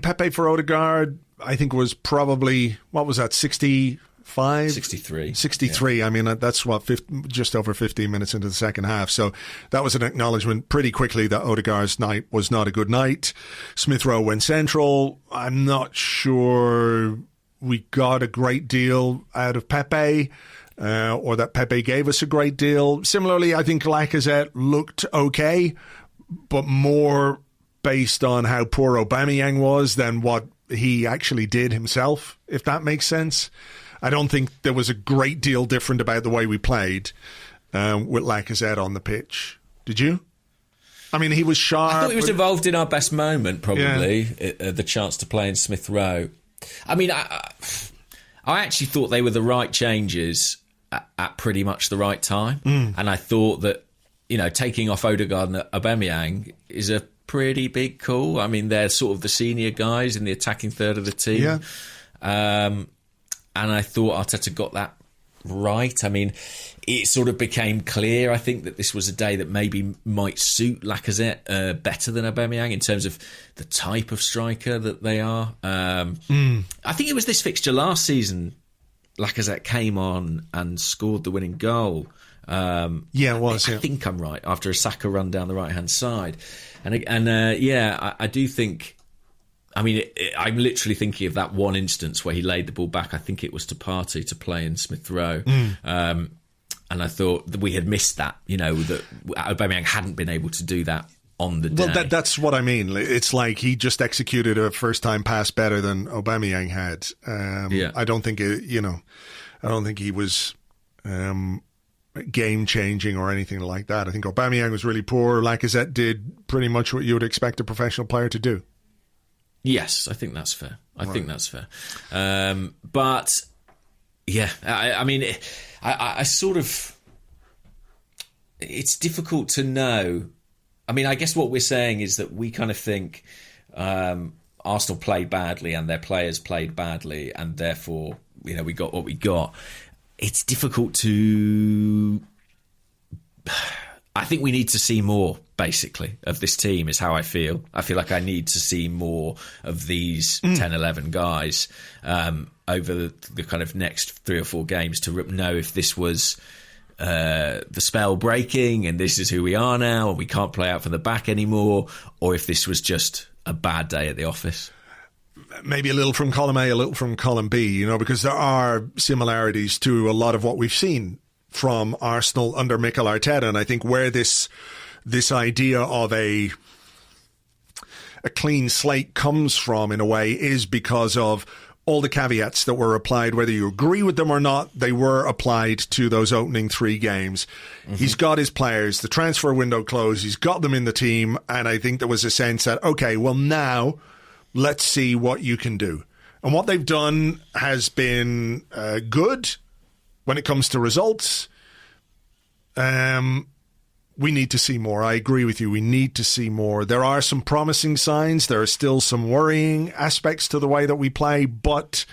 Pepe for Odegaard, I think was probably, what was that, 65? 63. Yeah. I mean, that's what, just over 15 minutes into the second half. So that was an acknowledgement pretty quickly that Odegaard's night was not a good night. Smith Rowe went central. I'm not sure we got a great deal out of Pepe. Or that Pepe gave us a great deal. Similarly, I think Lacazette looked okay, but more based on how poor Aubameyang was than what he actually did himself, if that makes sense. I don't think there was a great deal different about the way we played with Lacazette on the pitch. Did you? I mean, he was sharp. I thought he was involved in our best moment, probably, the chance to play in Smith Rowe. I mean, I actually thought they were the right changes at pretty much the right time. And I thought that, you know, taking off Odegaard and Aubameyang is a pretty big call. I mean, they're sort of the senior guys in the attacking third of the team. Yeah. And I thought Arteta got that right. I mean, it sort of became clear, I think, that this was a day that maybe might suit Lacazette better than Aubameyang in terms of the type of striker that they are. I think it was this fixture last season Lacazette came on and scored the winning goal. It was. I think I'm right, after a Saka run down the right-hand side. I do think... I mean, I'm literally thinking of that one instance where he laid the ball back. I think it was to Partey to play in Smith Rowe. And I thought that we had missed that, you know, that Aubameyang hadn't been able to do that on the day. Well, that's what I mean. It's like he just executed a first-time pass better than Aubameyang had. I don't think I don't think he was game-changing or anything like that. I think Aubameyang was really poor. Lacazette did pretty much what you would expect a professional player to do. Yes, I think that's fair. I think that's fair. But yeah, I mean, I sort of, it's difficult to know. I mean, I guess what we're saying is that we kind of think Arsenal played badly and their players played badly, and therefore, you know, we got what we got. It's difficult to... I think we need to see more, basically, of this team, is how I feel. I feel like I need to see more of these 10, 11 guys over the kind of next 3 or 4 games to know if this was the spell breaking and this is who we are now and we can't play out from the back anymore, or if this was just a bad day at the office. Maybe a little from column A, a little from column B, you know, because there are similarities to a lot of what we've seen from Arsenal under Mikel Arteta. And I think where this idea of a clean slate comes from, in a way, is because of all the caveats that were applied, whether you agree with them or not, they were applied to those opening 3 games. He's got his players, the transfer window closed, he's got them in the team, and I think there was a sense that, okay, well now, let's see what you can do. And what they've done has been good when it comes to results. We need to see more. I agree with you. We need to see more. There are some promising signs. There are still some worrying aspects to the way that we play. But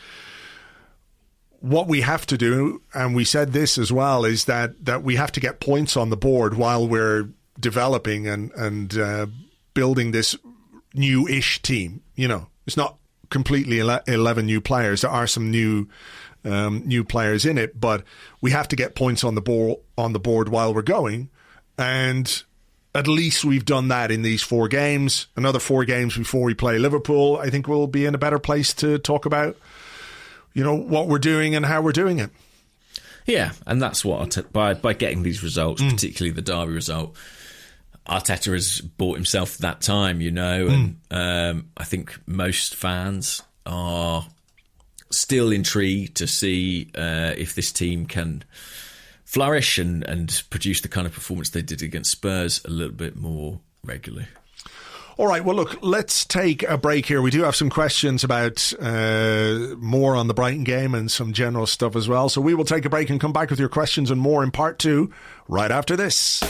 what we have to do, and we said this as well, is that we have to get points on the board while we're developing and building this new-ish team. You know, it's not completely 11 new players. There are some new players in it, but we have to get points on the board while we're going. And at least we've done that in these 4 games. Another 4 games before we play Liverpool, I think we'll be in a better place to talk about, what we're doing and how we're doing it. Yeah, and that's what by getting these results, particularly the Derby result, Arteta has bought himself that time, and I think most fans are still intrigued to see if this team can flourish and produce the kind of performance they did against Spurs a little bit more regularly. All right, well, look, let's take a break here. We do have some questions about more on the Brighton game and some general stuff as well. So we will take a break and come back with your questions and more in part 2 right after this.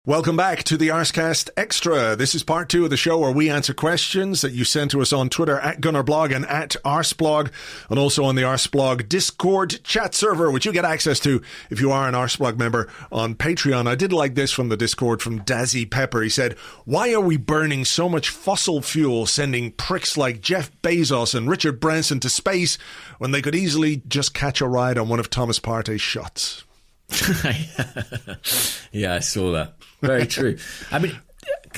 Welcome back to the Arsecast Extra. This is part 2 of the show where we answer questions that you send to us on Twitter at Gunnerblog and at Arseblog, and also on the Arseblog Discord chat server, which you get access to if you are an Arseblog member on Patreon. I did like this from the Discord from Dazzy Pepper. He said, "Why are we burning so much fossil fuel, sending pricks like Jeff Bezos and Richard Branson to space when they could easily just catch a ride on one of Thomas Partey's shots?" Yeah, I saw that. Very true. I mean,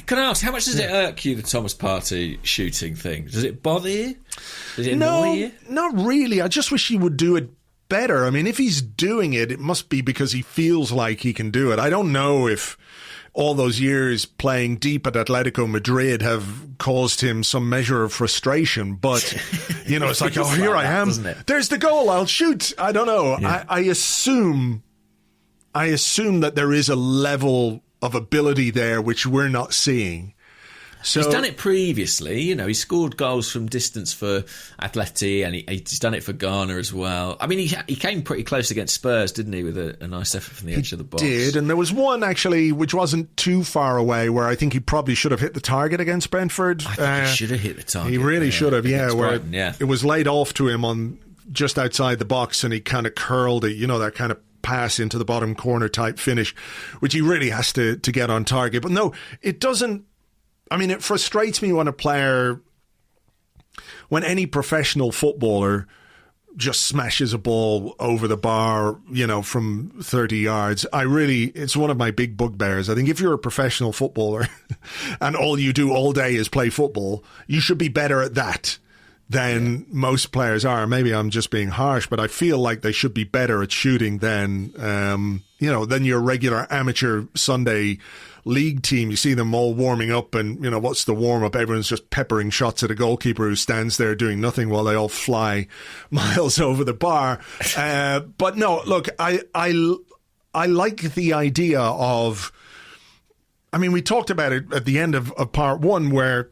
can I ask, how much does it irk you, the Thomas Partey shooting thing? Does it bother you? Does it annoy you? Not really. I just wish he would do it better. I mean, if he's doing it, it must be because he feels like he can do it. I don't know if all those years playing deep at Atletico Madrid have caused him some measure of frustration, but it's like, oh, here I am. There's the goal. I'll shoot. I don't know. Yeah. I assume that there is a level of ability there which we're not seeing. So, he's done it previously, he scored goals from distance for Atleti, and he's done it for Ghana as well. I mean, he came pretty close against Spurs, didn't he, with a nice effort from the edge of the box. He did, and there was one actually which wasn't too far away where I think he probably should have hit the target against Brentford. I think he should have hit the target. He really should have, where Brighton, it was laid off to him on just outside the box, and he kind of curled it, that kind of pass into the bottom corner type finish, which he really has to get on target. But no, it doesn't. I mean, it frustrates me when any professional footballer just smashes a ball over the bar, from 30 yards. It's one of my big bugbears. I think if you're a professional footballer and all you do all day is play football, you should be better at that than most players are. Maybe I'm just being harsh, but I feel like they should be better at shooting than your regular amateur Sunday league team. You see them all warming up, and what's the warm up? Everyone's just peppering shots at a goalkeeper who stands there doing nothing while they all fly miles over the bar. But no, look, I like the idea of. I mean, we talked about it at the end of part 1, where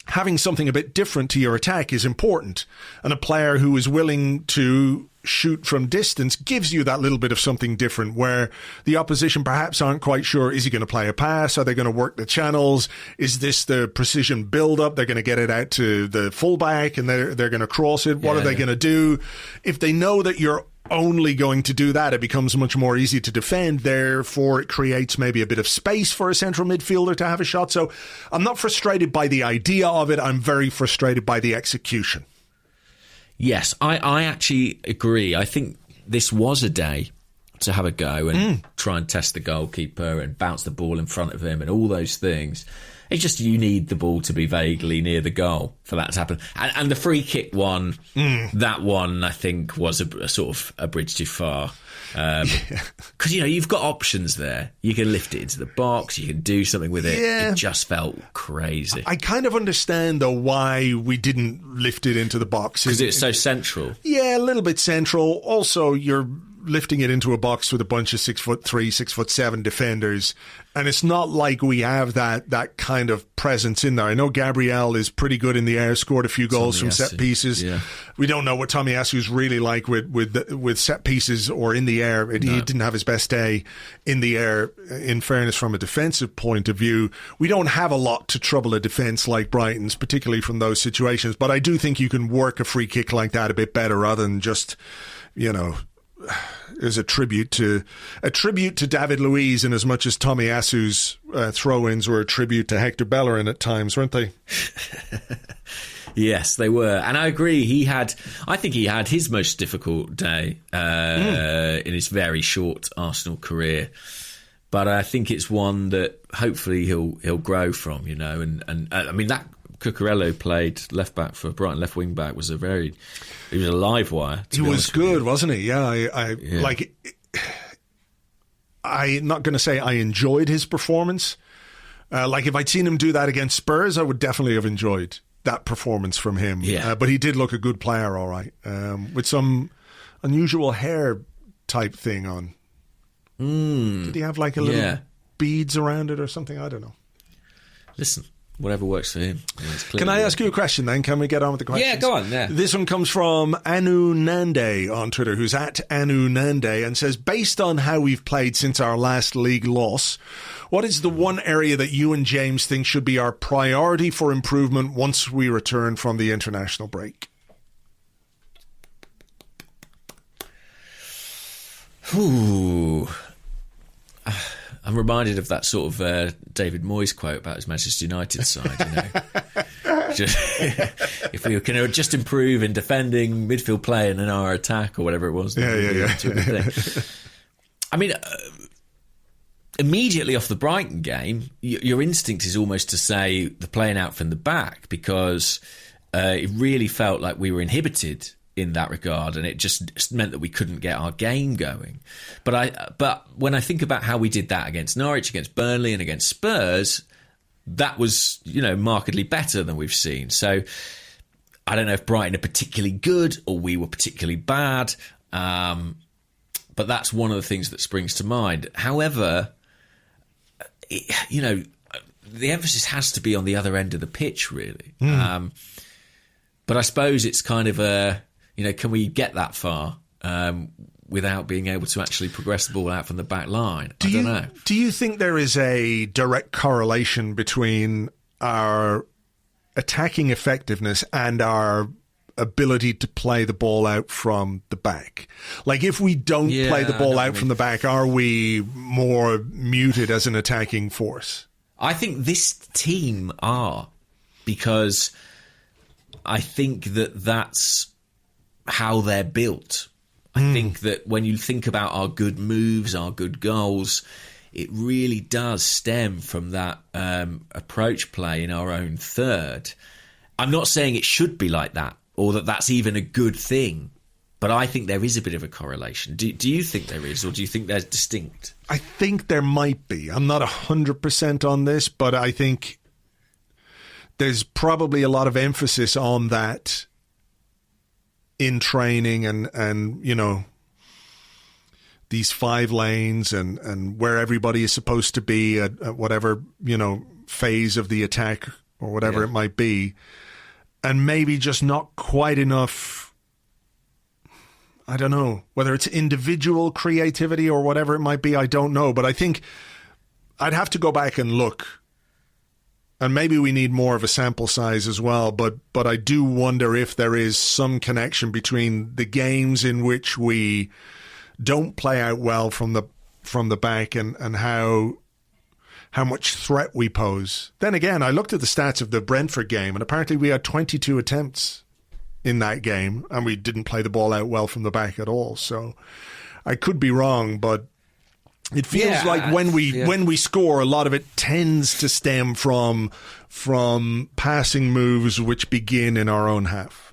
having something a bit different to your attack is important, and a player who is willing to shoot from distance gives you that little bit of something different, where the opposition perhaps aren't quite sure, is he going to play a pass? Are they going to work the channels? Is this the precision build-up? They're going to get it out to the fullback and they're going to cross it. What are they going to do? If they know that you're only going to do that, it becomes much more easy to defend. Therefore, it creates maybe a bit of space for a central midfielder to have a shot. So I'm not frustrated by the idea of it. I'm very frustrated by the execution. Yes, I actually agree. I think this was a day to have a go and try and test the goalkeeper and bounce the ball in front of him and all those things. It's just you need the ball to be vaguely near the goal for that to happen. And the free kick one, that one I think was a sort of a bridge too far. Because, you've got options there. You can lift it into the box. You can do something with it. Yeah. It just felt crazy. I kind of understand, though, why we didn't lift it into the box. Because it's so central. Yeah, a little bit central. Also, you're lifting it into a box with a bunch of 6'3", 6'7" defenders, and it's not like we have that kind of presence in there. I know Gabriel is pretty good in the air, scored a few goals from set pieces. Yeah. We don't know what Tomiyasu's really like with set pieces or in the air. He didn't have his best day in the air. In fairness, from a defensive point of view, we don't have a lot to trouble a defence like Brighton's, particularly from those situations. But I do think you can work a free kick like that a bit better rather than just, is a tribute to David Luiz, in as much as Tomiyasu's throw-ins were a tribute to Hector Bellerin at times, weren't they? Yes, they were. And I agree, I think he had his most difficult day in his very short Arsenal career. But I think it's one that hopefully he'll grow from, you know. And I mean, that Cucurella played left back for Brighton, left wing back, he was a live wire. He was good, wasn't he? Yeah, I'm not going to say I enjoyed his performance. Like if I'd seen him do that against Spurs, I would definitely have enjoyed that performance from him. Yeah. But he did look a good player, all right, with some unusual hair type thing on. Did he have like a little beads around it or something? I don't know. Listen, whatever works for him. Can I ask you a question then? Can we get on with the questions? Yeah, go on. Yeah. This one comes from Anu Nande on Twitter, who's at Anu Nande, and says, based on how we've played since our last league loss, what is the one area that you and James think should be our priority for improvement once we return from the international break? Ooh. I'm reminded of that sort of David Moyes quote about his Manchester United side, you know. If we can just improve in defending, midfield play, and in our attack, or whatever it was. Yeah. I mean, immediately off the Brighton game, your instinct is almost to say the playing out from the back, because it really felt like we were inhibited in that regard, and it just meant that we couldn't get our game going. But when I think about how we did that against Norwich, against Burnley, and against Spurs, that was, you know, markedly better than we've seen. So I don't know if Brighton are particularly good or we were particularly bad, but that's one of the things that springs to mind. However, you know, the emphasis has to be on the other end of the pitch, really. But I suppose it's kind of you know, can we get that far without being able to actually progress the ball out from the back line? I don't know. Do you think there is a direct correlation between our attacking effectiveness and our ability to play the ball out from the back? Like, if we don't play the ball out from the back, are we more muted as an attacking force? I think this team are, because I think that's how they're built. I think that when you think about our good moves, our good goals, it really does stem from that approach play in our own third. I'm not saying it should be like that, or that that's even a good thing, but I think there is a bit of a correlation. Do you think there is, or do you think they're distinct? I think there might be. I'm not 100% on this, but I think there's probably a lot of emphasis on that in training, and you know, these 5 lanes and where everybody is supposed to be at whatever, you know, phase of the attack or whatever it might be, and maybe just not quite enough, I don't know, whether it's individual creativity or whatever it might be, I don't know. But I think I'd have to go back and look, and maybe we need more of a sample size as well, but I do wonder if there is some connection between the games in which we don't play out well from the back and how much threat we pose. Then again, I looked at the stats of the Brentford game, and apparently we had 22 attempts in that game, and we didn't play the ball out well from the back at all. So I could be wrong, but it feels like when we score, a lot of it tends to stem from passing moves which begin in our own half.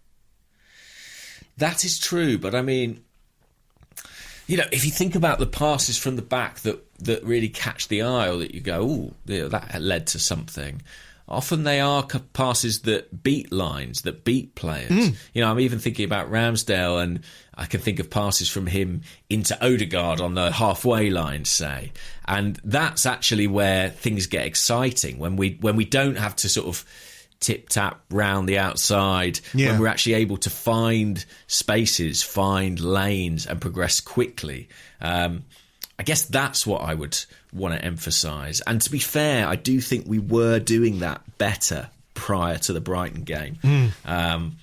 That is true, but I mean, you know, if you think about the passes from the back that really catch the eye, or that you go, ooh, that led to something, often they are passes that beat lines, that beat players. You know, I'm even thinking about Ramsdale, and I can think of passes from him into Odegaard on the halfway line, say. And that's actually where things get exciting, when we don't have to sort of tip-tap round the outside, when we're actually able to find spaces, find lanes, and progress quickly. I guess that's what I would want to emphasise. And to be fair, I do think we were doing that better prior to the Brighton game. And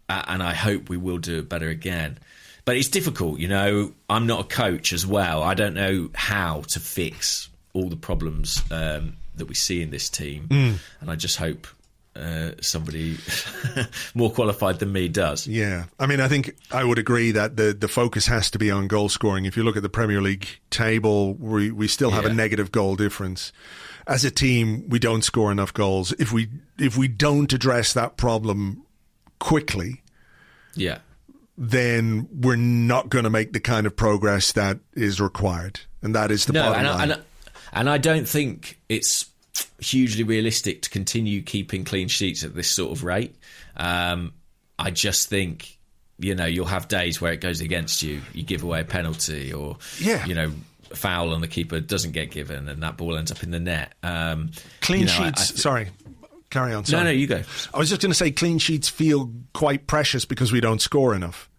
I hope we will do it better again. But it's difficult, you know. I'm not a coach as well. I don't know how to fix all the problems that we see in this team. And I just hope somebody more qualified than me does. Yeah. I mean, I think I would agree that the focus has to be on goal scoring. If you look at the Premier League table, we still have a negative goal difference. As a team, we don't score enough goals. If we don't address that problem quickly, then we're not going to make the kind of progress that is required. And that is the bottom line. And I don't think it's hugely realistic to continue keeping clean sheets at this sort of rate. I just think, you'll have days where it goes against you. You give away a penalty or, a foul on the keeper doesn't get given and that ball ends up in the net. Clean sheets, sorry. Carry on. Sorry. No, you go. I was just going to say clean sheets feel quite precious because we don't score enough.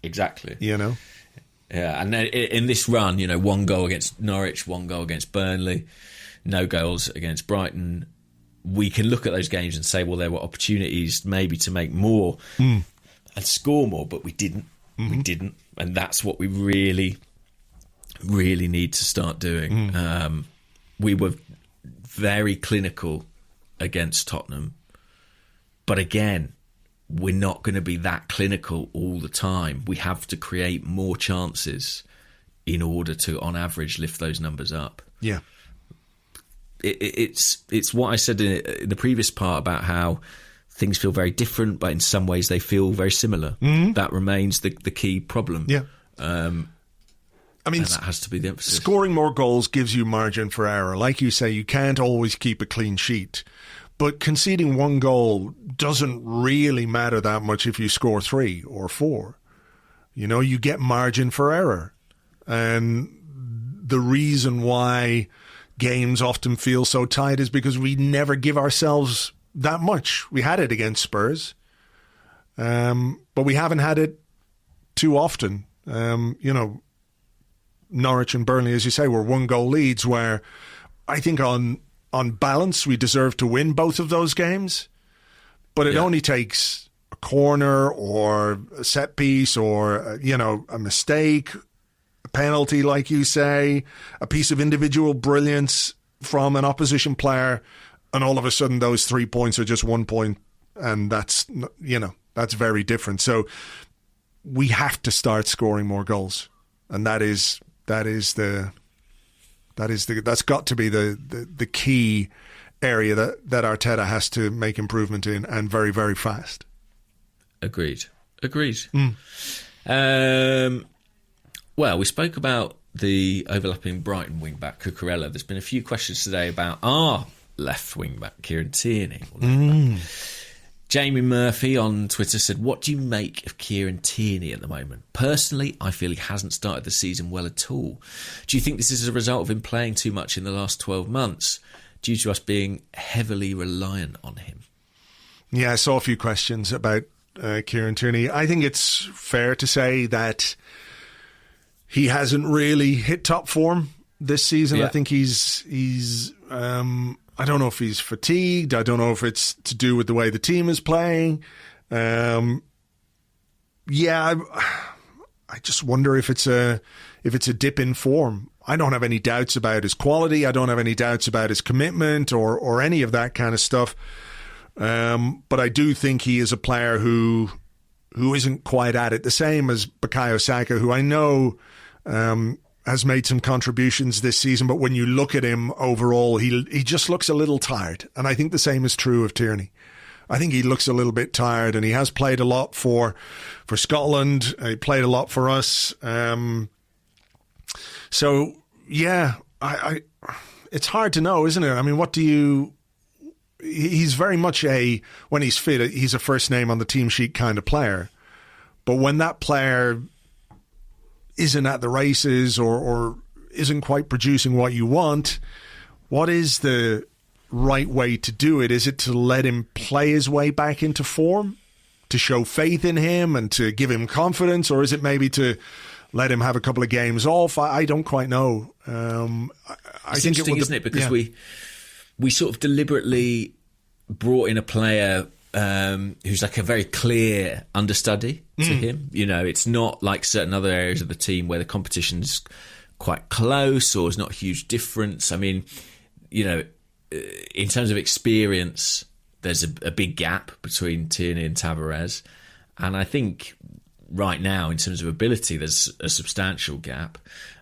Exactly. Yeah, and then in this run, 1 goal against Norwich, 1 goal against Burnley, no goals against Brighton. We can look at those games and say, well, there were opportunities maybe to make more and score more, but we didn't. Mm-hmm. We didn't. And that's what we really, really need to start doing. We were very clinical against Tottenham, but again, we're not going to be that clinical all the time. We have to create more chances in order to, on average, lift those numbers up. Yeah. It's what I said in the previous part about how things feel very different, but in some ways they feel very similar. Mm-hmm. That remains the key problem. Yeah. I mean, that has to be the emphasis. Scoring more goals gives you margin for error. Like you say, you can't always keep a clean sheet. But conceding 1 goal doesn't really matter that much if you score 3 or 4. You get margin for error. And the reason why games often feel so tight is because we never give ourselves that much. We had it against Spurs, but we haven't had it too often. Norwich and Burnley, as you say, were 1-goal leads where I think on balance we deserve to win both of those games, but it only takes a corner or a set piece or, a mistake, a penalty, like you say, a piece of individual brilliance from an opposition player, and all of a sudden those 3 points are just 1 point, and that's very different. So we have to start scoring more goals, and that's got to be the key area that Arteta has to make improvement in, and very, very fast. Agreed. Well, we spoke about the overlapping Brighton wing-back, Cucurella. There's been a few questions today about our left wing-back, Kieran Tierney. Jamie Murphy on Twitter said, what do you make of Kieran Tierney at the moment? Personally, I feel he hasn't started the season well at all. Do you think this is a result of him playing too much in the last 12 months, due to us being heavily reliant on him? Yeah, I saw a few questions about Kieran Tierney. I think it's fair to say that he hasn't really hit top form this season. I think he's I don't know if he's fatigued. I don't know if it's to do with the way the team is playing. I just wonder if it's a dip in form. I don't have any doubts about his quality. I don't have any doubts about his commitment or any of that kind of stuff. But I do think he is a player who isn't quite at it. The same as Bukayo Saka, who I know has made some contributions this season, but when you look at him overall, he just looks a little tired. And I think the same is true of Tierney. I think he looks a little bit tired, and he has played a lot for Scotland. He played a lot for us. So yeah, it's hard to know, isn't it? I mean, he's very much when he's fit, he's a first name on the team sheet kind of player. But when that player isn't at the races or isn't quite producing what you want, what is the right way to do it? Is it to let him play his way back into form, to show faith in him and to give him confidence, or is it maybe to let him have a couple of games off? I don't quite know. It's interesting, isn't it? Because we sort of deliberately brought in a player who's like a very clear understudy to him. It's not like certain other areas of the team where the competition's quite close or there's not a huge difference. I mean, in terms of experience, there's a big gap between Tierney and Tavares. And I think right now, in terms of ability, there's a substantial gap.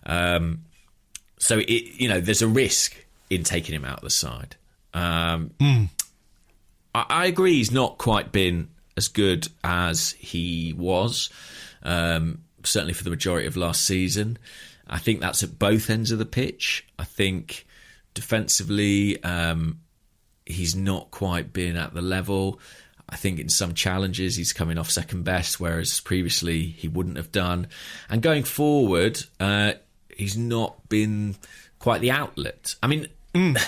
So, there's a risk in taking him out of the side. I agree he's not quite been as good as he was, certainly for the majority of last season. I think that's at both ends of the pitch. I think defensively, he's not quite been at the level. I think in some challenges he's coming off second best, whereas previously he wouldn't have done. And going forward, he's not been quite the outlet. I mean,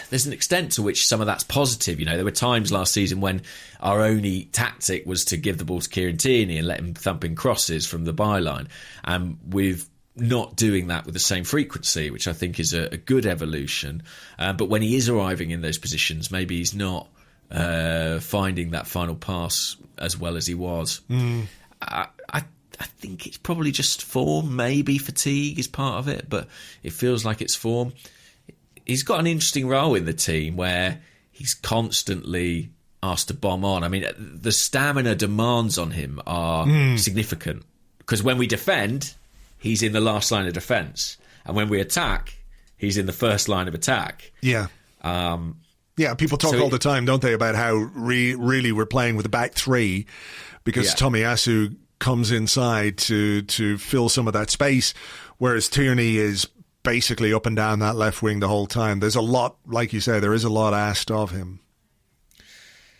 there's an extent to which some of that's positive. There were times last season when our only tactic was to give the ball to Kieran Tierney and let him thump in crosses from the byline. And with not doing that with the same frequency, which I think is a good evolution. But when he is arriving in those positions, maybe he's not finding that final pass as well as he was. I think it's probably just form. Maybe fatigue is part of it, but it feels like it's form. He's got an interesting role in the team where he's constantly asked to bomb on. I mean, the stamina demands on him are significant, because when we defend, he's in the last line of defence, and when we attack, he's in the first line of attack. Yeah. People talk all the time, don't they, about how really we're playing with a back three, because Tomiyasu comes inside to fill some of that space, whereas Tierney is basically up and down that left wing the whole time. There's a lot, like you say, there is a lot asked of him.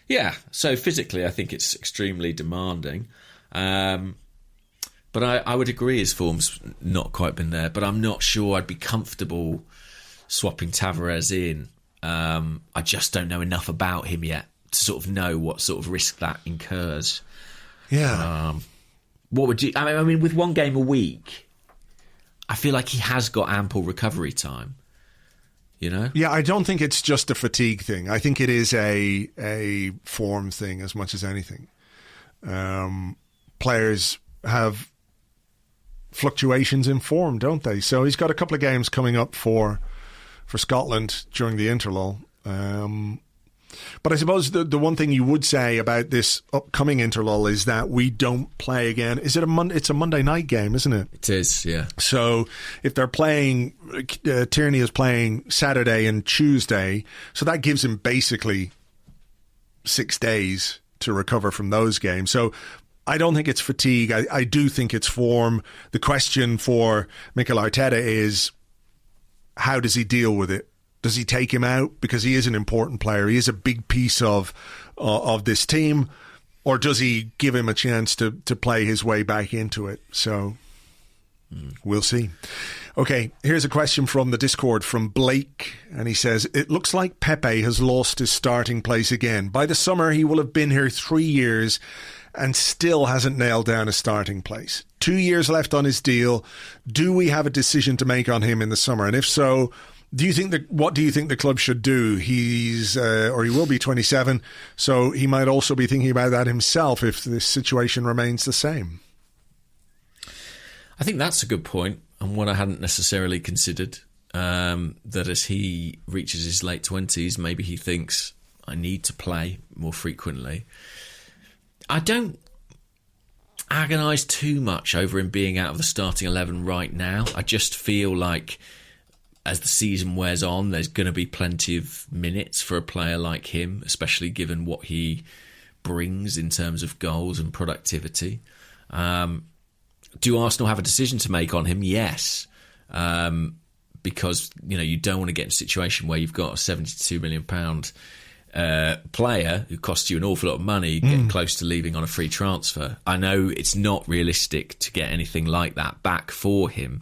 Yeah, so physically I think it's extremely demanding. But I would agree his form's not quite been there, but I'm not sure I'd be comfortable swapping Tavares in. I just don't know enough about him yet to sort of know what sort of risk that incurs. Yeah. What would you... I mean, with one game a week, I feel like he has got ample recovery time. Yeah, I don't think it's just a fatigue thing. I think it is a form thing as much as anything. Players have fluctuations in form, don't they? So he's got a couple of games coming up for Scotland during the interlull. But I suppose the one thing you would say about this upcoming interlull is that we don't play again. Is it it's a Monday night game, isn't it? It is, yeah. So if they're playing, Tierney is playing Saturday and Tuesday, so that gives him basically 6 days to recover from those games. So I don't think it's fatigue. I do think it's form. The question for Mikel Arteta is, how does he deal with it? Does he take him out because he is an important player? He is a big piece of this team, or does he give him a chance to play his way back into it? So we'll see. Okay, here's a question from the Discord from Blake, and he says, it looks like Pepe has lost his starting place again. By the summer, he will have been here 3 years and still hasn't nailed down a starting place. 2 years left on his deal. Do we have a decision to make on him in the summer? And if so, what do you think the club should do? He's or he will be 27, so he might also be thinking about that himself if this situation remains the same. I think that's a good point, and one I hadn't necessarily considered. That as he reaches his late 20s, maybe he thinks, I need to play more frequently. I don't agonise too much over him being out of the starting 11 right now. I just feel like as the season wears on, there's going to be plenty of minutes for a player like him, especially given what he brings in terms of goals and productivity. Do Arsenal have a decision to make on him? Yes. Because you don't want to get in a situation where you've got a £72 million player who costs you an awful lot of money getting close to leaving on a free transfer. I know it's not realistic to get anything like that back for him,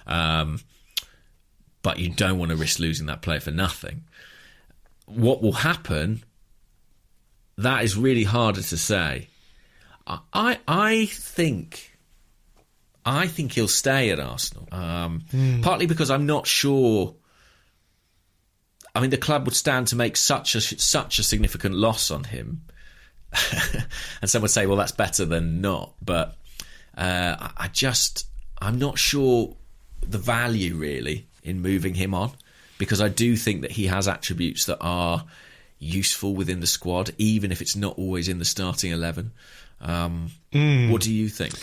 but you don't want to risk losing that player for nothing. What will happen, that is really harder to say. I think he'll stay at Arsenal, partly because I'm not sure. I mean, the club would stand to make such a significant loss on him, and some would say, "Well, that's better than not." But I'm not sure the value really in moving him on, because I do think that he has attributes that are, useful within the squad, even if it's not always in the starting 11. What do you think?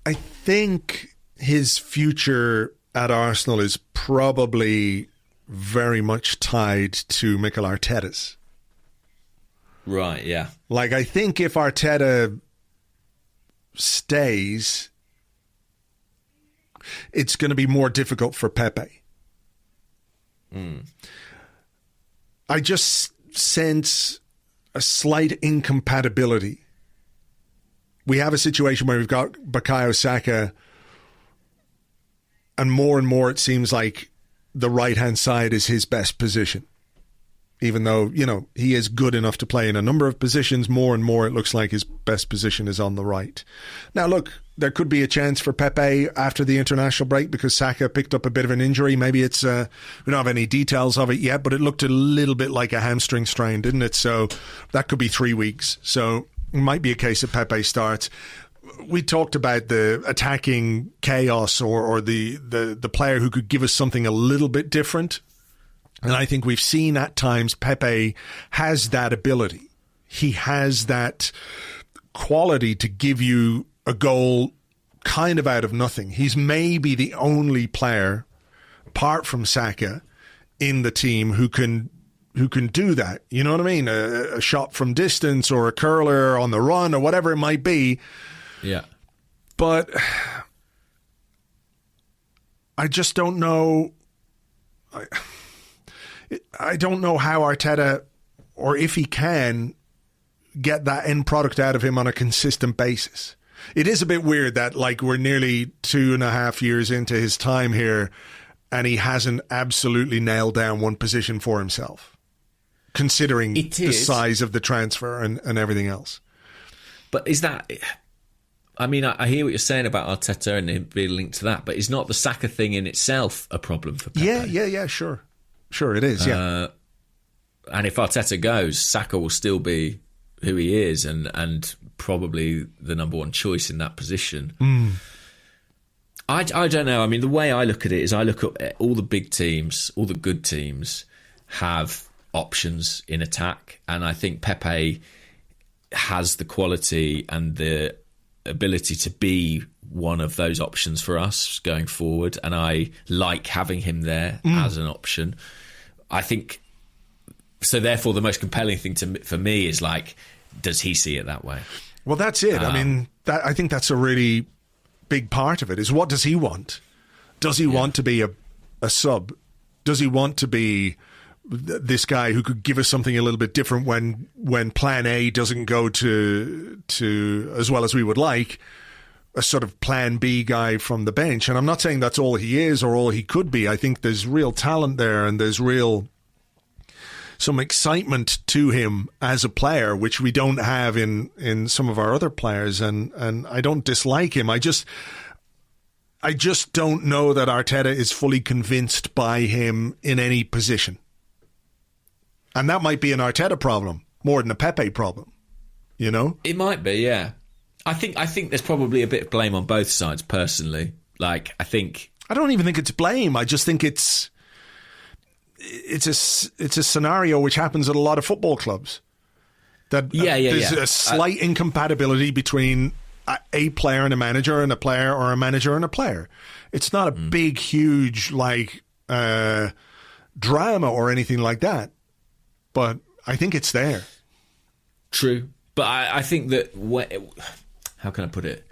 I think his future at Arsenal is probably very much tied to Mikel Arteta's. Right, yeah. Like, I think if Arteta stays, it's going to be more difficult for Pepe. I just sense a slight incompatibility. We have a situation where we've got Bukayo Saka, and more it seems like the right-hand side is his best position. Even though, you know, he is good enough to play in a number of positions, more and more it looks like his best position is on the right. Now, look, there could be a chance for Pepe after the international break because Saka picked up a bit of an injury. Maybe it's, we don't have any details of it yet, but it looked a little bit like a hamstring strain, didn't it? So that could be 3 weeks. So it might be a case of Pepe starts. We talked about the attacking chaos or the player who could give us something a little bit different. And I think we've seen at times Pepe has that ability. He has that quality to give you a goal kind of out of nothing. He's maybe the only player, apart from Saka, in the team who can do that. You know what I mean? A shot from distance or a curler on the run or whatever it might be. Yeah. But I just don't know. I don't know how Arteta, or if he can, get that end product out of him on a consistent basis. It is a bit weird that, like, we're nearly 2.5 years into his time here and he hasn't absolutely nailed down one position for himself, considering the size of the transfer and everything else. But is that... I mean, I hear what you're saying about Arteta and him being linked to that, but is not the Saka thing in itself a problem for Pepe? Yeah, sure. Sure it is, yeah. And if Arteta goes, Saka will still be who he is and probably the number one choice in that position. I don't know. I mean, the way I look at it is I look at all the big teams, all the good teams have options in attack. And I think Pepe has the quality and the ability to be one of those options for us going forward. And I like having him there as an option. I think, so therefore the most compelling thing for me is like, does he see it that way? Well, that's it. I mean, I think that's a really big part of it, is what does he want? Does he want to be a sub? Does he want to be this guy who could give us something a little bit different when plan A doesn't go to as well as we would like, a sort of plan B guy from the bench? And I'm not saying that's all he is or all he could be. I think there's real talent there and there's some excitement to him as a player, which we don't have in some of our other players. And I don't dislike him. I just don't know that Arteta is fully convinced by him in any position. And that might be an Arteta problem more than a Pepe problem, you know? It might be, yeah. I think there's probably a bit of blame on both sides, personally. Like, I don't even think it's blame. I just think it's a scenario which happens at a lot of football clubs. That there's a slight incompatibility between a player and a manager and a player, or a manager and a player. It's not a big, huge drama or anything like that. But I think it's there. True. But I think that... how can I put it?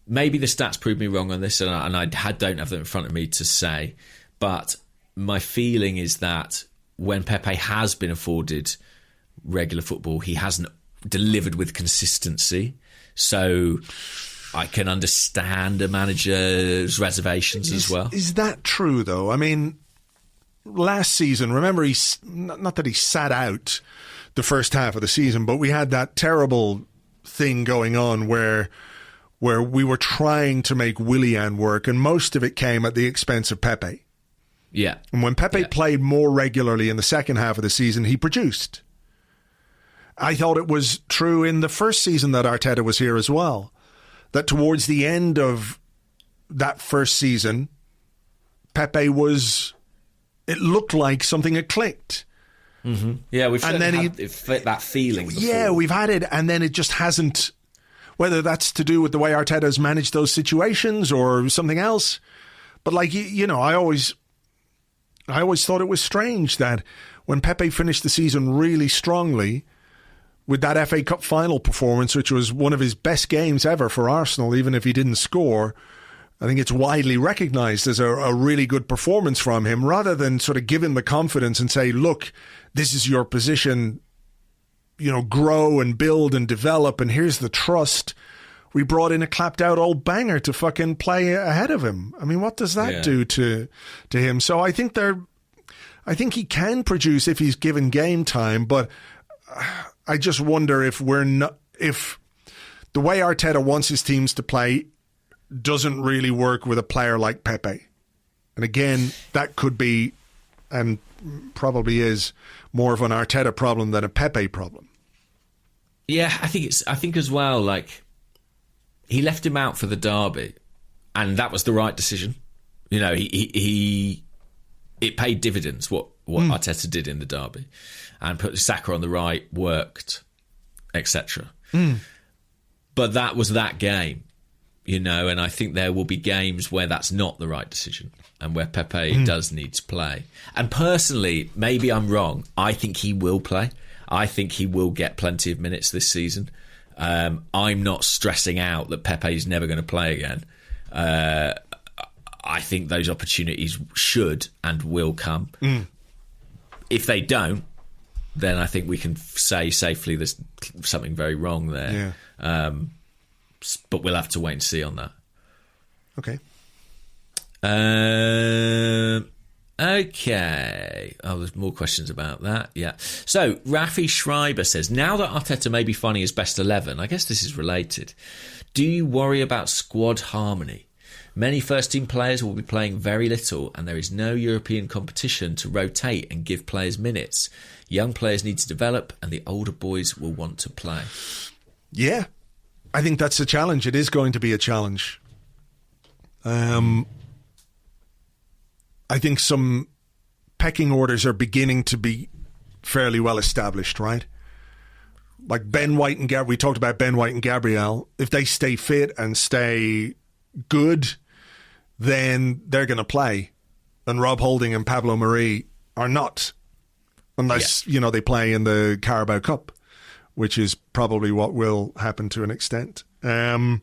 Maybe the stats prove me wrong on this, and I don't have them in front of me to say. But my feeling is that when Pepe has been afforded regular football, he hasn't delivered with consistency. So I can understand a manager's reservations as well. Is that true, though? I mean... Last season, remember, not that he sat out the first half of the season, but we had that terrible thing going on where we were trying to make Willian work, and most of it came at the expense of Pepe. Yeah. And when Pepe played more regularly in the second half of the season, he produced. I thought it was true in the first season that Arteta was here as well, that towards the end of that first season, Pepe was... It looked like something had clicked. Yeah, we've And then had that feeling before. Yeah, we've had it, and then it just hasn't. Whether that's to do with the way Arteta's managed those situations or something else, but like I always thought it was strange that when Pepe finished the season really strongly with that FA Cup final performance, which was one of his best games ever for Arsenal, even if he didn't score, I think it's widely recognised as a really good performance from him, rather than sort of give him the confidence and say, look, this is your position, grow and build and develop, and here's the trust. We brought in a clapped out old banger to fucking play ahead of him. I mean, what does that do to him? So I think he can produce if he's given game time, but I just wonder if if the way Arteta wants his teams to play doesn't really work with a player like Pepe. And again, that could be, and probably is, more of an Arteta problem than a Pepe problem. Yeah, I think as well, like, he left him out for the derby, and that was the right decision. It paid dividends what Arteta did in the derby, and put Saka on the right, worked, etc. But that was that game, and I think there will be games where that's not the right decision and where Pepe does need to play. And personally, maybe I'm wrong, I think he will play. I think he will get plenty of minutes this season. I'm not stressing out that Pepe's never going to play again. I think those opportunities should and will come. If they don't, then I think we can say safely there's something very wrong there. Yeah. But we'll have to wait and see on that. Okay. Okay. Oh, there's more questions about that. Yeah. So, Rafi Schreiber says, now that Arteta may be finding his best 11, I guess this is related, do you worry about squad harmony? Many first-team players will be playing very little, and there is no European competition to rotate and give players minutes. Young players need to develop, and the older boys will want to play. Yeah. I think that's a challenge. It is going to be a challenge. I think some pecking orders are beginning to be fairly well established, right? Like Ben White and Gabriel. We talked about Ben White and Gabriel. If they stay fit and stay good, then they're going to play. And Rob Holding and Pablo Mari are not. Unless, they play in the Carabao Cup, which is probably what will happen to an extent. Cedric,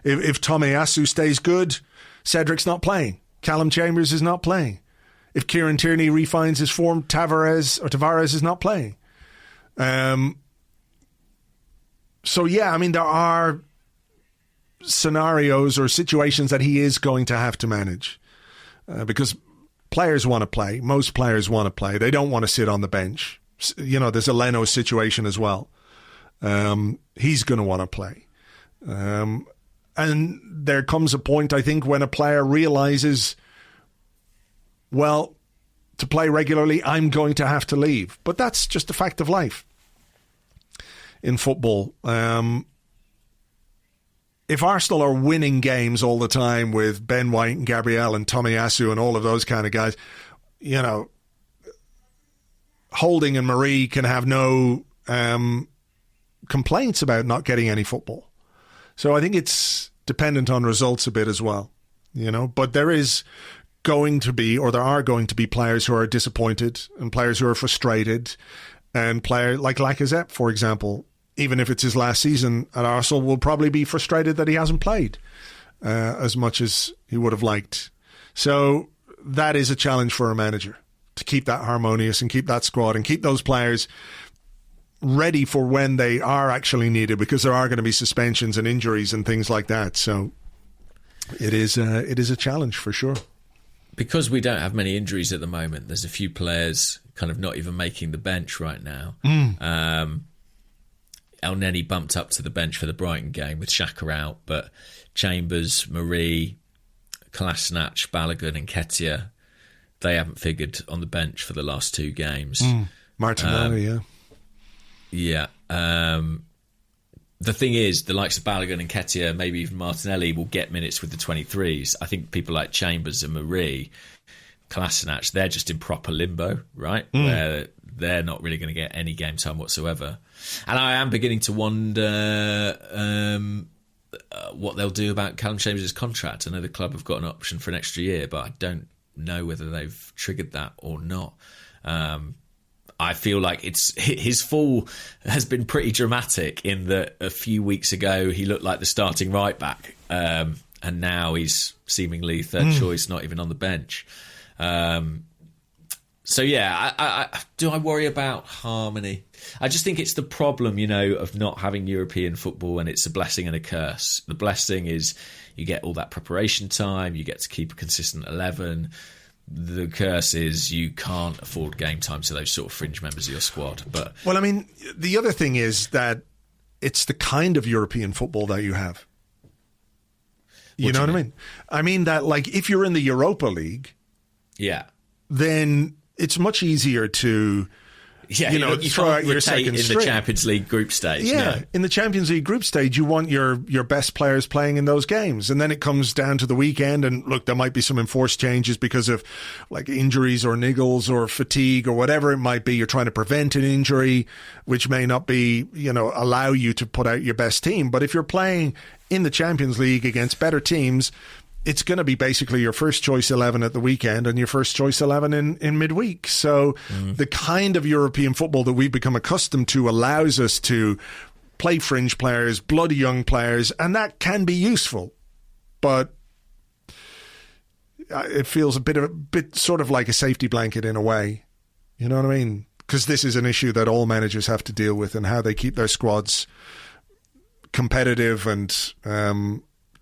if Tomiyasu stays good, Cedric's not playing. Callum Chambers is not playing. If Kieran Tierney refines his form, Tavares is not playing. There are scenarios or situations that he is going to have to manage because players want to play. Most players want to play. They don't want to sit on the bench. There's a Leno situation as well. He's going to want to play. And there comes a point, I think, when a player realizes, well, to play regularly, I'm going to have to leave. But that's just a fact of life in football. If Arsenal are winning games all the time with Ben White and Gabriel and Tomiyasu and all of those kind of guys, Holding and Marie can have no complaints about not getting any football. So I think it's dependent on results a bit as well, But there are going to be players who are disappointed and players who are frustrated, and players like Lacazette, for example, even if it's his last season at Arsenal, will probably be frustrated that he hasn't played as much as he would have liked. So that is a challenge for a manager, to keep that harmonious and keep that squad and keep those players ready for when they are actually needed, because there are going to be suspensions and injuries and things like that. So it is a challenge for sure. Because we don't have many injuries at the moment, there's a few players kind of not even making the bench right now. El Neni bumped up to the bench for the Brighton game with Xhaka out, but Chambers, Marie, Kolasinac, Balogun and Nketiah, they haven't figured on the bench for the last two games. Martinelli, yeah. Yeah. The thing is, the likes of Balogun and Nketiah, maybe even Martinelli, will get minutes with the 23s. I think people like Chambers and Marie Kolasinac, they're just in proper limbo, right? Where they're not really going to get any game time whatsoever. And I am beginning to wonder what they'll do about Callum Chambers' contract. I know the club have got an option for an extra year, but I don't know whether they've triggered that or not. I feel like his fall has been pretty dramatic in that a few weeks ago he looked like the starting right back, and now he's seemingly third choice, not even on the bench. So yeah, do I worry about harmony? I just think it's the problem, of not having European football, and it's a blessing and a curse. The blessing is you get all that preparation time, you get to keep a consistent 11. The curse is you can't afford game time to those sort of fringe members of your squad. But well, I mean, the other thing is that it's the kind of European football that you have. You know what I mean? I mean that, like, if you're in the Europa League, yeah, then it's much easier to, throw out your second string. The Champions League group stage. Yeah, in the Champions League group stage, you want your best players playing in those games. And then it comes down to the weekend, and look, there might be some enforced changes because of like injuries or niggles or fatigue or whatever it might be. You're trying to prevent an injury, which may not be, allow you to put out your best team. But if you're playing in the Champions League against better teams, it's going to be basically your first choice 11 at the weekend and your first choice 11 in midweek. So the kind of European football that we've become accustomed to allows us to play fringe players, bloody young players, and that can be useful. But it feels a bit sort of like a safety blanket in a way. You know what I mean? Because this is an issue that all managers have to deal with, and how they keep their squads competitive and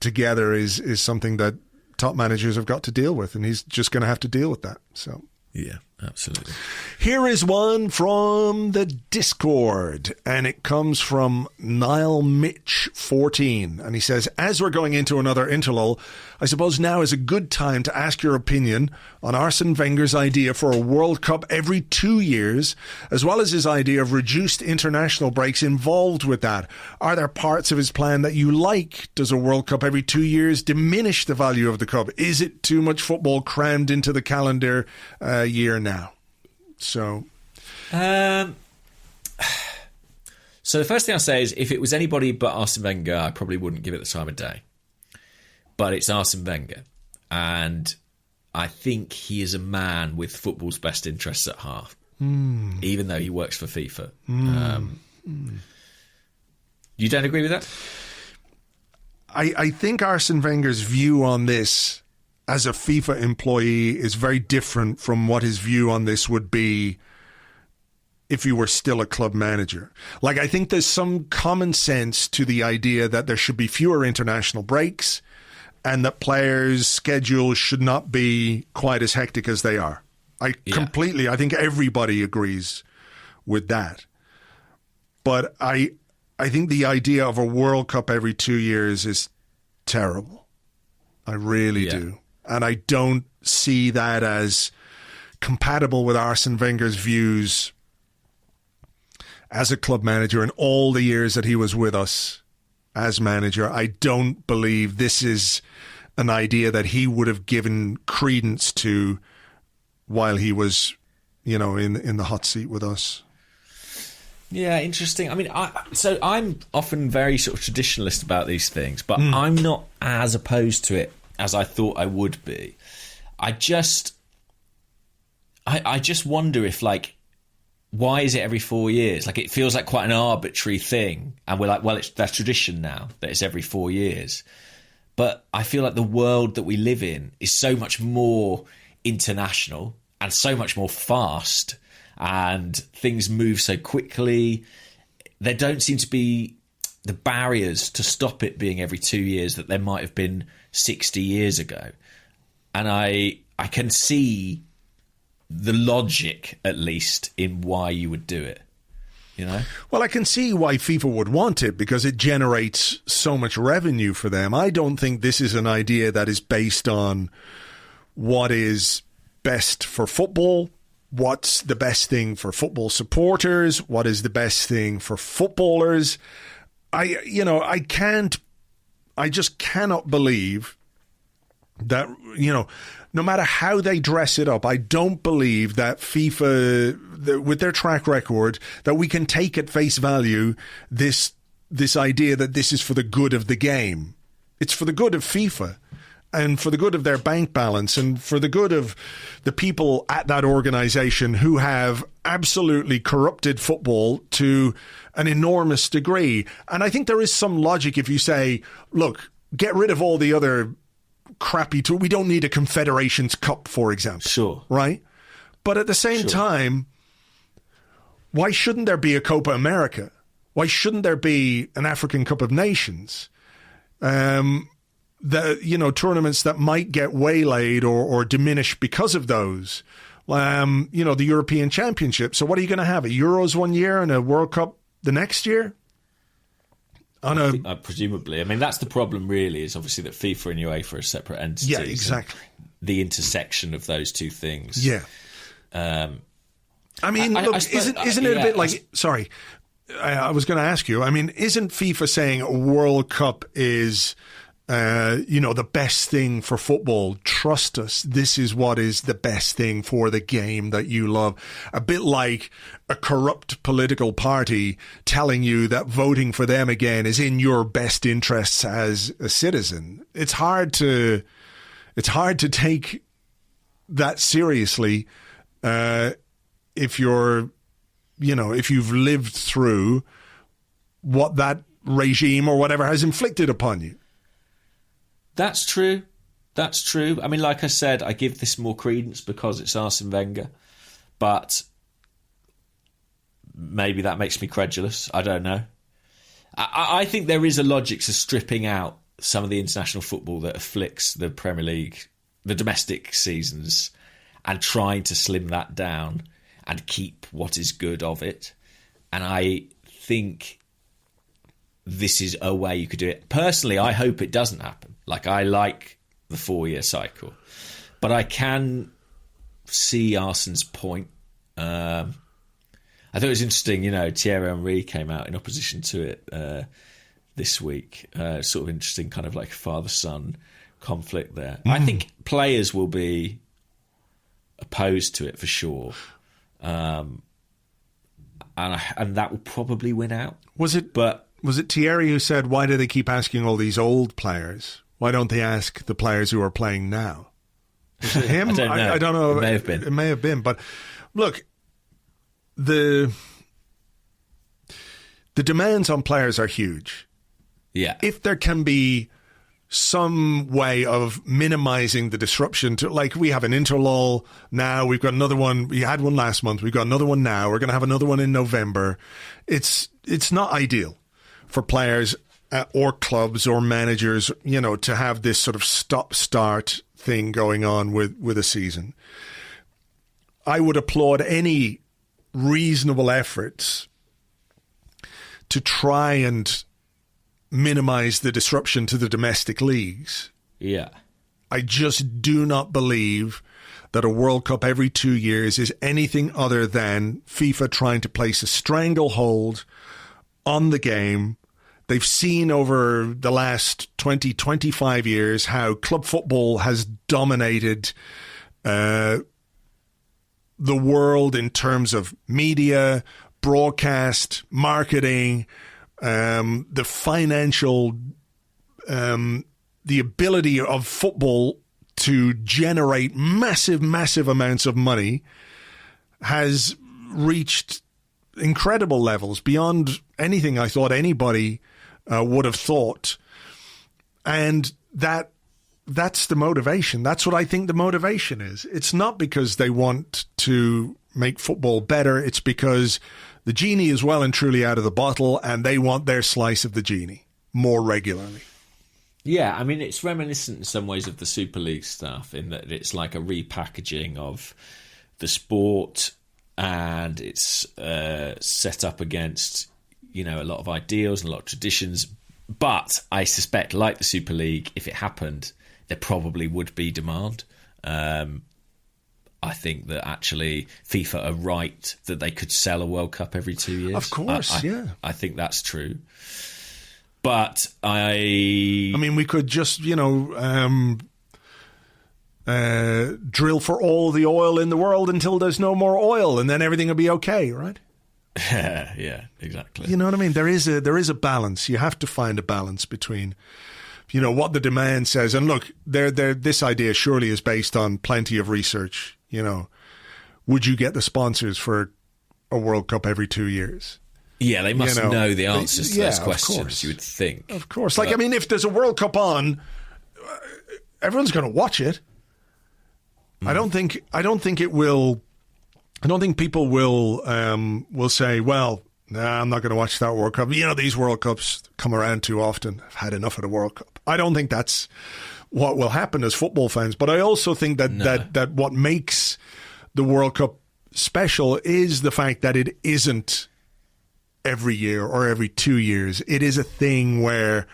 together is something that top managers have got to deal with, and he's just going to have to deal with that. So yeah, absolutely. Here is one from the Discord, and it comes from Niall Mitch 14, and he says, as we're going into another interlull, I suppose now is a good time to ask your opinion on Arsene Wenger's idea for a World Cup every 2 years, as well as his idea of reduced international breaks involved with that. Are there parts of his plan that you like? Does a World Cup every 2 years diminish the value of the cup? Is it too much football crammed into the calendar year now? So the first thing I'll say is, if it was anybody but Arsene Wenger, I probably wouldn't give it the time of day. But it's Arsene Wenger, and I think he is a man with football's best interests at heart, even though he works for FIFA. You don't agree with that? I think Arsene Wenger's view on this as a FIFA employee is very different from what his view on this would be if he were still a club manager. Like, I think there's some common sense to the idea that there should be fewer international breaks and that players' schedules should not be quite as hectic as they are. I think everybody agrees with that. But I think the idea of a World Cup every 2 years is terrible. I really do. And I don't see that as compatible with Arsene Wenger's views as a club manager in all the years that he was with us as manager. I don't believe this is an idea that he would have given credence to while he was, in the hot seat with us. Yeah, interesting. I mean, I'm often very sort of traditionalist about these things, but I'm not as opposed to it as I thought I would be. I just wonder if, like, why is it every 4 years? Like, it feels like quite an arbitrary thing, and we're like, well, that's tradition now that it's every 4 years. But I feel like the world that we live in is so much more international and so much more fast, and things move so quickly. There don't seem to be the barriers to stop it being every 2 years that there might have been 60 years ago. And I can see the logic, at least, in why you would do it. Well, I can see why FIFA would want it, because it generates so much revenue for them. I don't think this is an idea that is based on what is best for football, what's the best thing for football supporters, what is the best thing for footballers. I just cannot believe that, no matter how they dress it up, I don't believe that FIFA, with their track record, that we can take at face value this idea that this is for the good of the game. It's for the good of FIFA and for the good of their bank balance and for the good of the people at that organization who have absolutely corrupted football to an enormous degree. And I think there is some logic if you say, look, get rid of all the other crappy we don't need a Confederations Cup, for example. Sure. Right? But at the same time, why shouldn't there be a Copa America? Why shouldn't there be an African Cup of Nations? Tournaments that might get waylaid or diminish because of those. The European Championship. So what are you going to have? A Euros one year and a World Cup the next year? Presumably. I mean, that's the problem, really, is obviously that FIFA and UEFA are separate entities. Yeah, exactly. The intersection of those two things. Yeah. Isn't it a bit like... Sorry, I was going to ask you. I mean, isn't FIFA saying a World Cup is... the best thing for football? Trust us, this is what is the best thing for the game that you love. A bit like a corrupt political party telling you that voting for them again is in your best interests as a citizen. It's hard to take that seriously if you've lived through what that regime or whatever has inflicted upon you. That's true. I mean, like I said, I give this more credence because it's Arsene Wenger, but maybe that makes me credulous. I don't know. I think there is a logic to stripping out some of the international football that afflicts the Premier League, the domestic seasons, and trying to slim that down and keep what is good of it. And I think this is a way you could do it. Personally, I hope it doesn't happen. Like, I like the 4-year cycle. But I can see Arsene's point. I thought it was interesting, Thierry Henry came out in opposition to it this week. Sort of interesting kind of like father-son conflict there. I think players will be opposed to it for sure. And that will probably win out. Was it Thierry who said, why do they keep asking all these old players? Why don't they ask the players who are playing now? Was it him? I don't know. It may have been. It may have been. But look, the demands on players are huge. Yeah. If there can be some way of minimizing the disruption to, like, we have an interlull now, we've got another one, we had one last month, we've got another one now, we're going to have another one in November. It's not ideal for players or clubs or managers, to have this sort of stop-start thing going on with a season. I would applaud any reasonable efforts to try and minimize the disruption to the domestic leagues. Yeah. I just do not believe that a World Cup every 2 years is anything other than FIFA trying to place a stranglehold on the game. They've seen over the last 20, 25 years how club football has dominated the world in terms of media, broadcast, marketing, the financial, the ability of football to generate massive, massive amounts of money has reached incredible levels beyond anything I thought anybody would have thought. And that's the motivation. That's what I think the motivation is. It's not because they want to make football better. It's because the genie is well and truly out of the bottle and they want their slice of the genie more regularly. Yeah, I mean, it's reminiscent in some ways of the Super League stuff in that it's like a repackaging of the sport and it's set up against, a lot of ideals and a lot of traditions. But I suspect, like the Super League, if it happened, there probably would be demand. I think that actually FIFA are right that they could sell a World Cup every 2 years. Of course, yeah. I think that's true. But I mean, we could just, drill for all the oil in the world until there's no more oil, and then everything will be okay, right? Yeah, exactly. You know what I mean? There is a balance. You have to find a balance between, what the demand says. And look, this idea surely is based on plenty of research. Would you get the sponsors for a World Cup every 2 years? Yeah, they must know the answers to those questions, you would think. Of course. If there's a World Cup on, everyone's going to watch it. I don't think it will. I don't think people will say, well, nah, I'm not going to watch that World Cup. These World Cups come around too often. I've had enough of the World Cup. I don't think that's what will happen as football fans. But I also think that what makes the World Cup special is the fact that it isn't every year or every 2 years. It is a thing where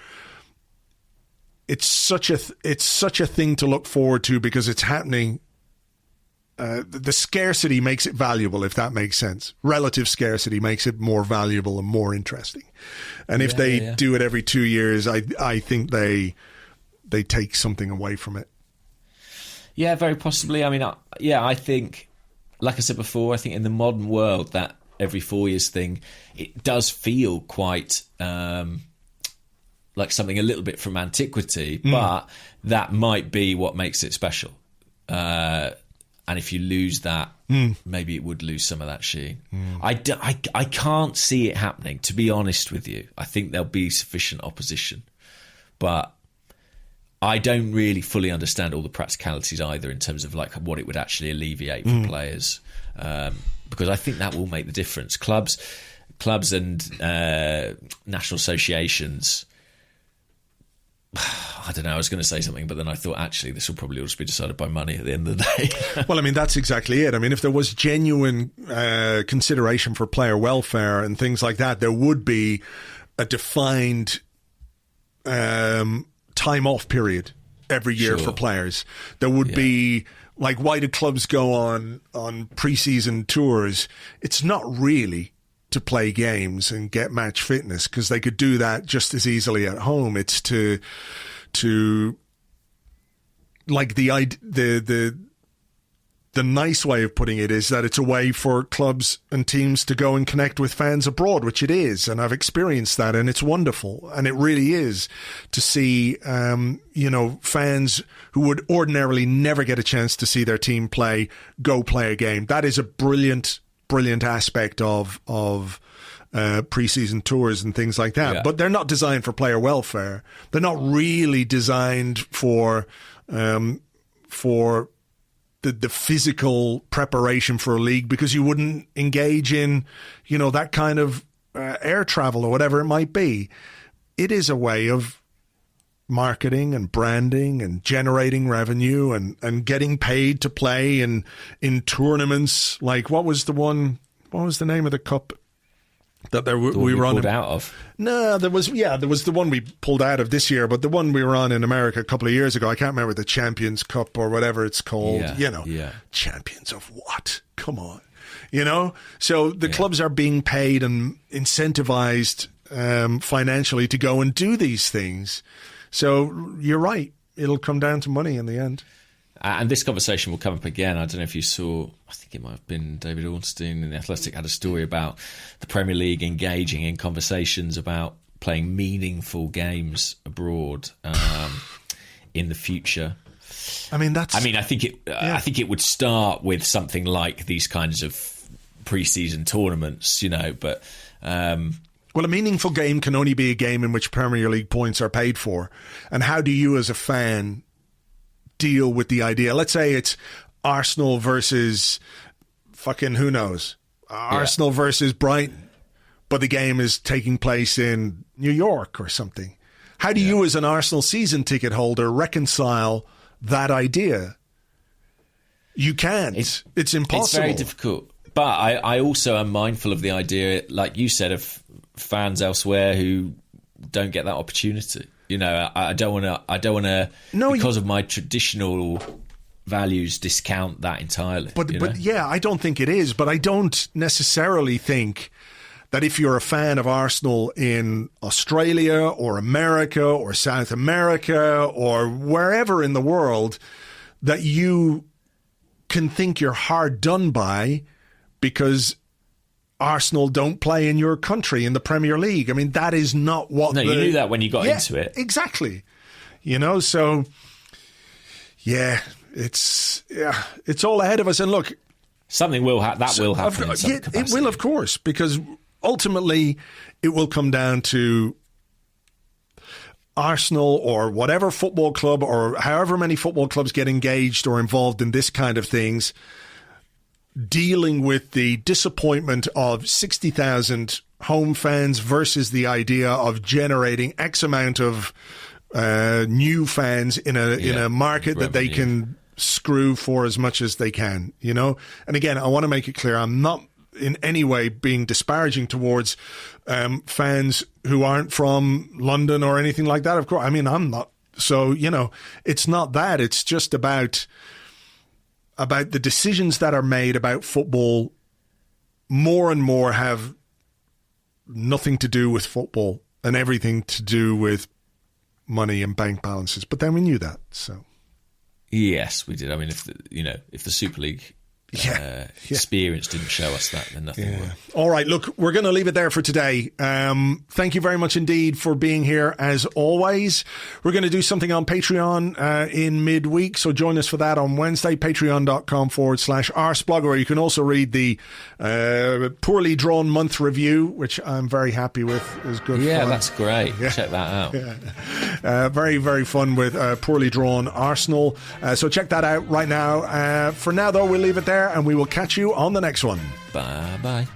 it's such a thing to look forward to because it's happening. The scarcity makes it valuable, if that makes sense. Relative scarcity makes it more valuable and more interesting. And if they do it every 2 years, I think they take something away from it. Yeah, very possibly. I mean, I think, like I said before, I think in the modern world, that every 4 years thing, it does feel quite like something a little bit from antiquity, but that might be what makes it special. And if you lose that, maybe it would lose some of that sheen. I can't see it happening, to be honest with you. I think there'll be sufficient opposition. But I don't really fully understand all the practicalities either in terms of what it would actually alleviate for players. Because I think that will make the difference. Clubs and national associations... I don't know, I was going to say something, but then I thought, actually, this will probably all just be decided by money at the end of the day. Well, I mean, that's exactly it. I mean, if there was genuine consideration for player welfare and things like that, there would be a defined time off period every year for players. There would be, why do clubs go on pre-season tours? It's not really to play games and get match fitness, because they could do that just as easily at home. It's to the nice way of putting it is that it's a way for clubs and teams to go and connect with fans abroad, which it is, and I've experienced that, and it's wonderful, and it really is to see fans who would ordinarily never get a chance to see their team play go play a game. That is a brilliant aspect of pre-season tours and things like that. But they're not designed for player welfare. They're not really designed for the physical preparation for a league, because you wouldn't engage in that kind of air travel or whatever it might be. It is a way of marketing and branding and generating revenue and getting paid to play in tournaments. Like, what was the name of the cup that we were on? Pulled out of? No, there was the one we pulled out of this year, but the one we were on in America a couple of years ago, I can't remember, the Champions Cup or whatever it's called. Champions of what? Come on. So the clubs are being paid and incentivized financially to go and do these things. So you're right. It'll come down to money in the end. And this conversation will come up again. I don't know if you saw, I think it might have been David Ornstein in The Athletic had a story about the Premier League engaging in conversations about playing meaningful games abroad in the future. I think it would start with something like these kinds of pre-season tournaments, but... Well, a meaningful game can only be a game in which Premier League points are paid for. And how do you as a fan deal with the idea? Let's say it's Arsenal versus fucking who knows? Arsenal versus Brighton, but the game is taking place in New York or something. How do you as an Arsenal season ticket holder reconcile that idea? You can't. It's impossible. It's very difficult. But I also am mindful of the idea, like you said, of fans elsewhere who don't get that opportunity. I don't want to because of my traditional values discount that entirely. But I don't think it is. But I don't necessarily think that if you're a fan of Arsenal in Australia or America or South America or wherever in the world, that you can think you're hard done by because Arsenal don't play in your country in the Premier League. I mean, that is not what... No, you knew that when you got into it. Exactly. You know, so, yeah, it's all ahead of us. And look... Something will happen. That will happen. It will, of course, because ultimately it will come down to Arsenal or whatever football club or however many football clubs get engaged or involved in this kind of things, dealing with the disappointment of 60,000 home fans versus the idea of generating X amount of new fans in a market that they can screw for as much as they can, you know? And again, I want to make it clear, I'm not in any way being disparaging towards fans who aren't from London or anything like that. Of course, I mean, I'm not. So, you know, it's not that. It's just about the decisions that are made about football more and more have nothing to do with football and everything to do with money and bank balances. But then we knew that, so. Yes, we did. I mean, if the Super League experience didn't show us that, then nothing will. All right, look, we're going to leave it there for today. Thank you very much indeed for being here, as always. We're going to do something on Patreon in midweek, so join us for that on Wednesday, patreon.com/Arseblog, where you can also read the poorly drawn month review, which I'm very happy with. It was good fun. Yeah, that's great. Yeah. Check that out. Yeah. Very, very fun with poorly drawn Arsenal. So check that out right now. For now, though, we'll leave it there, and we will catch you on the next one. Bye-bye.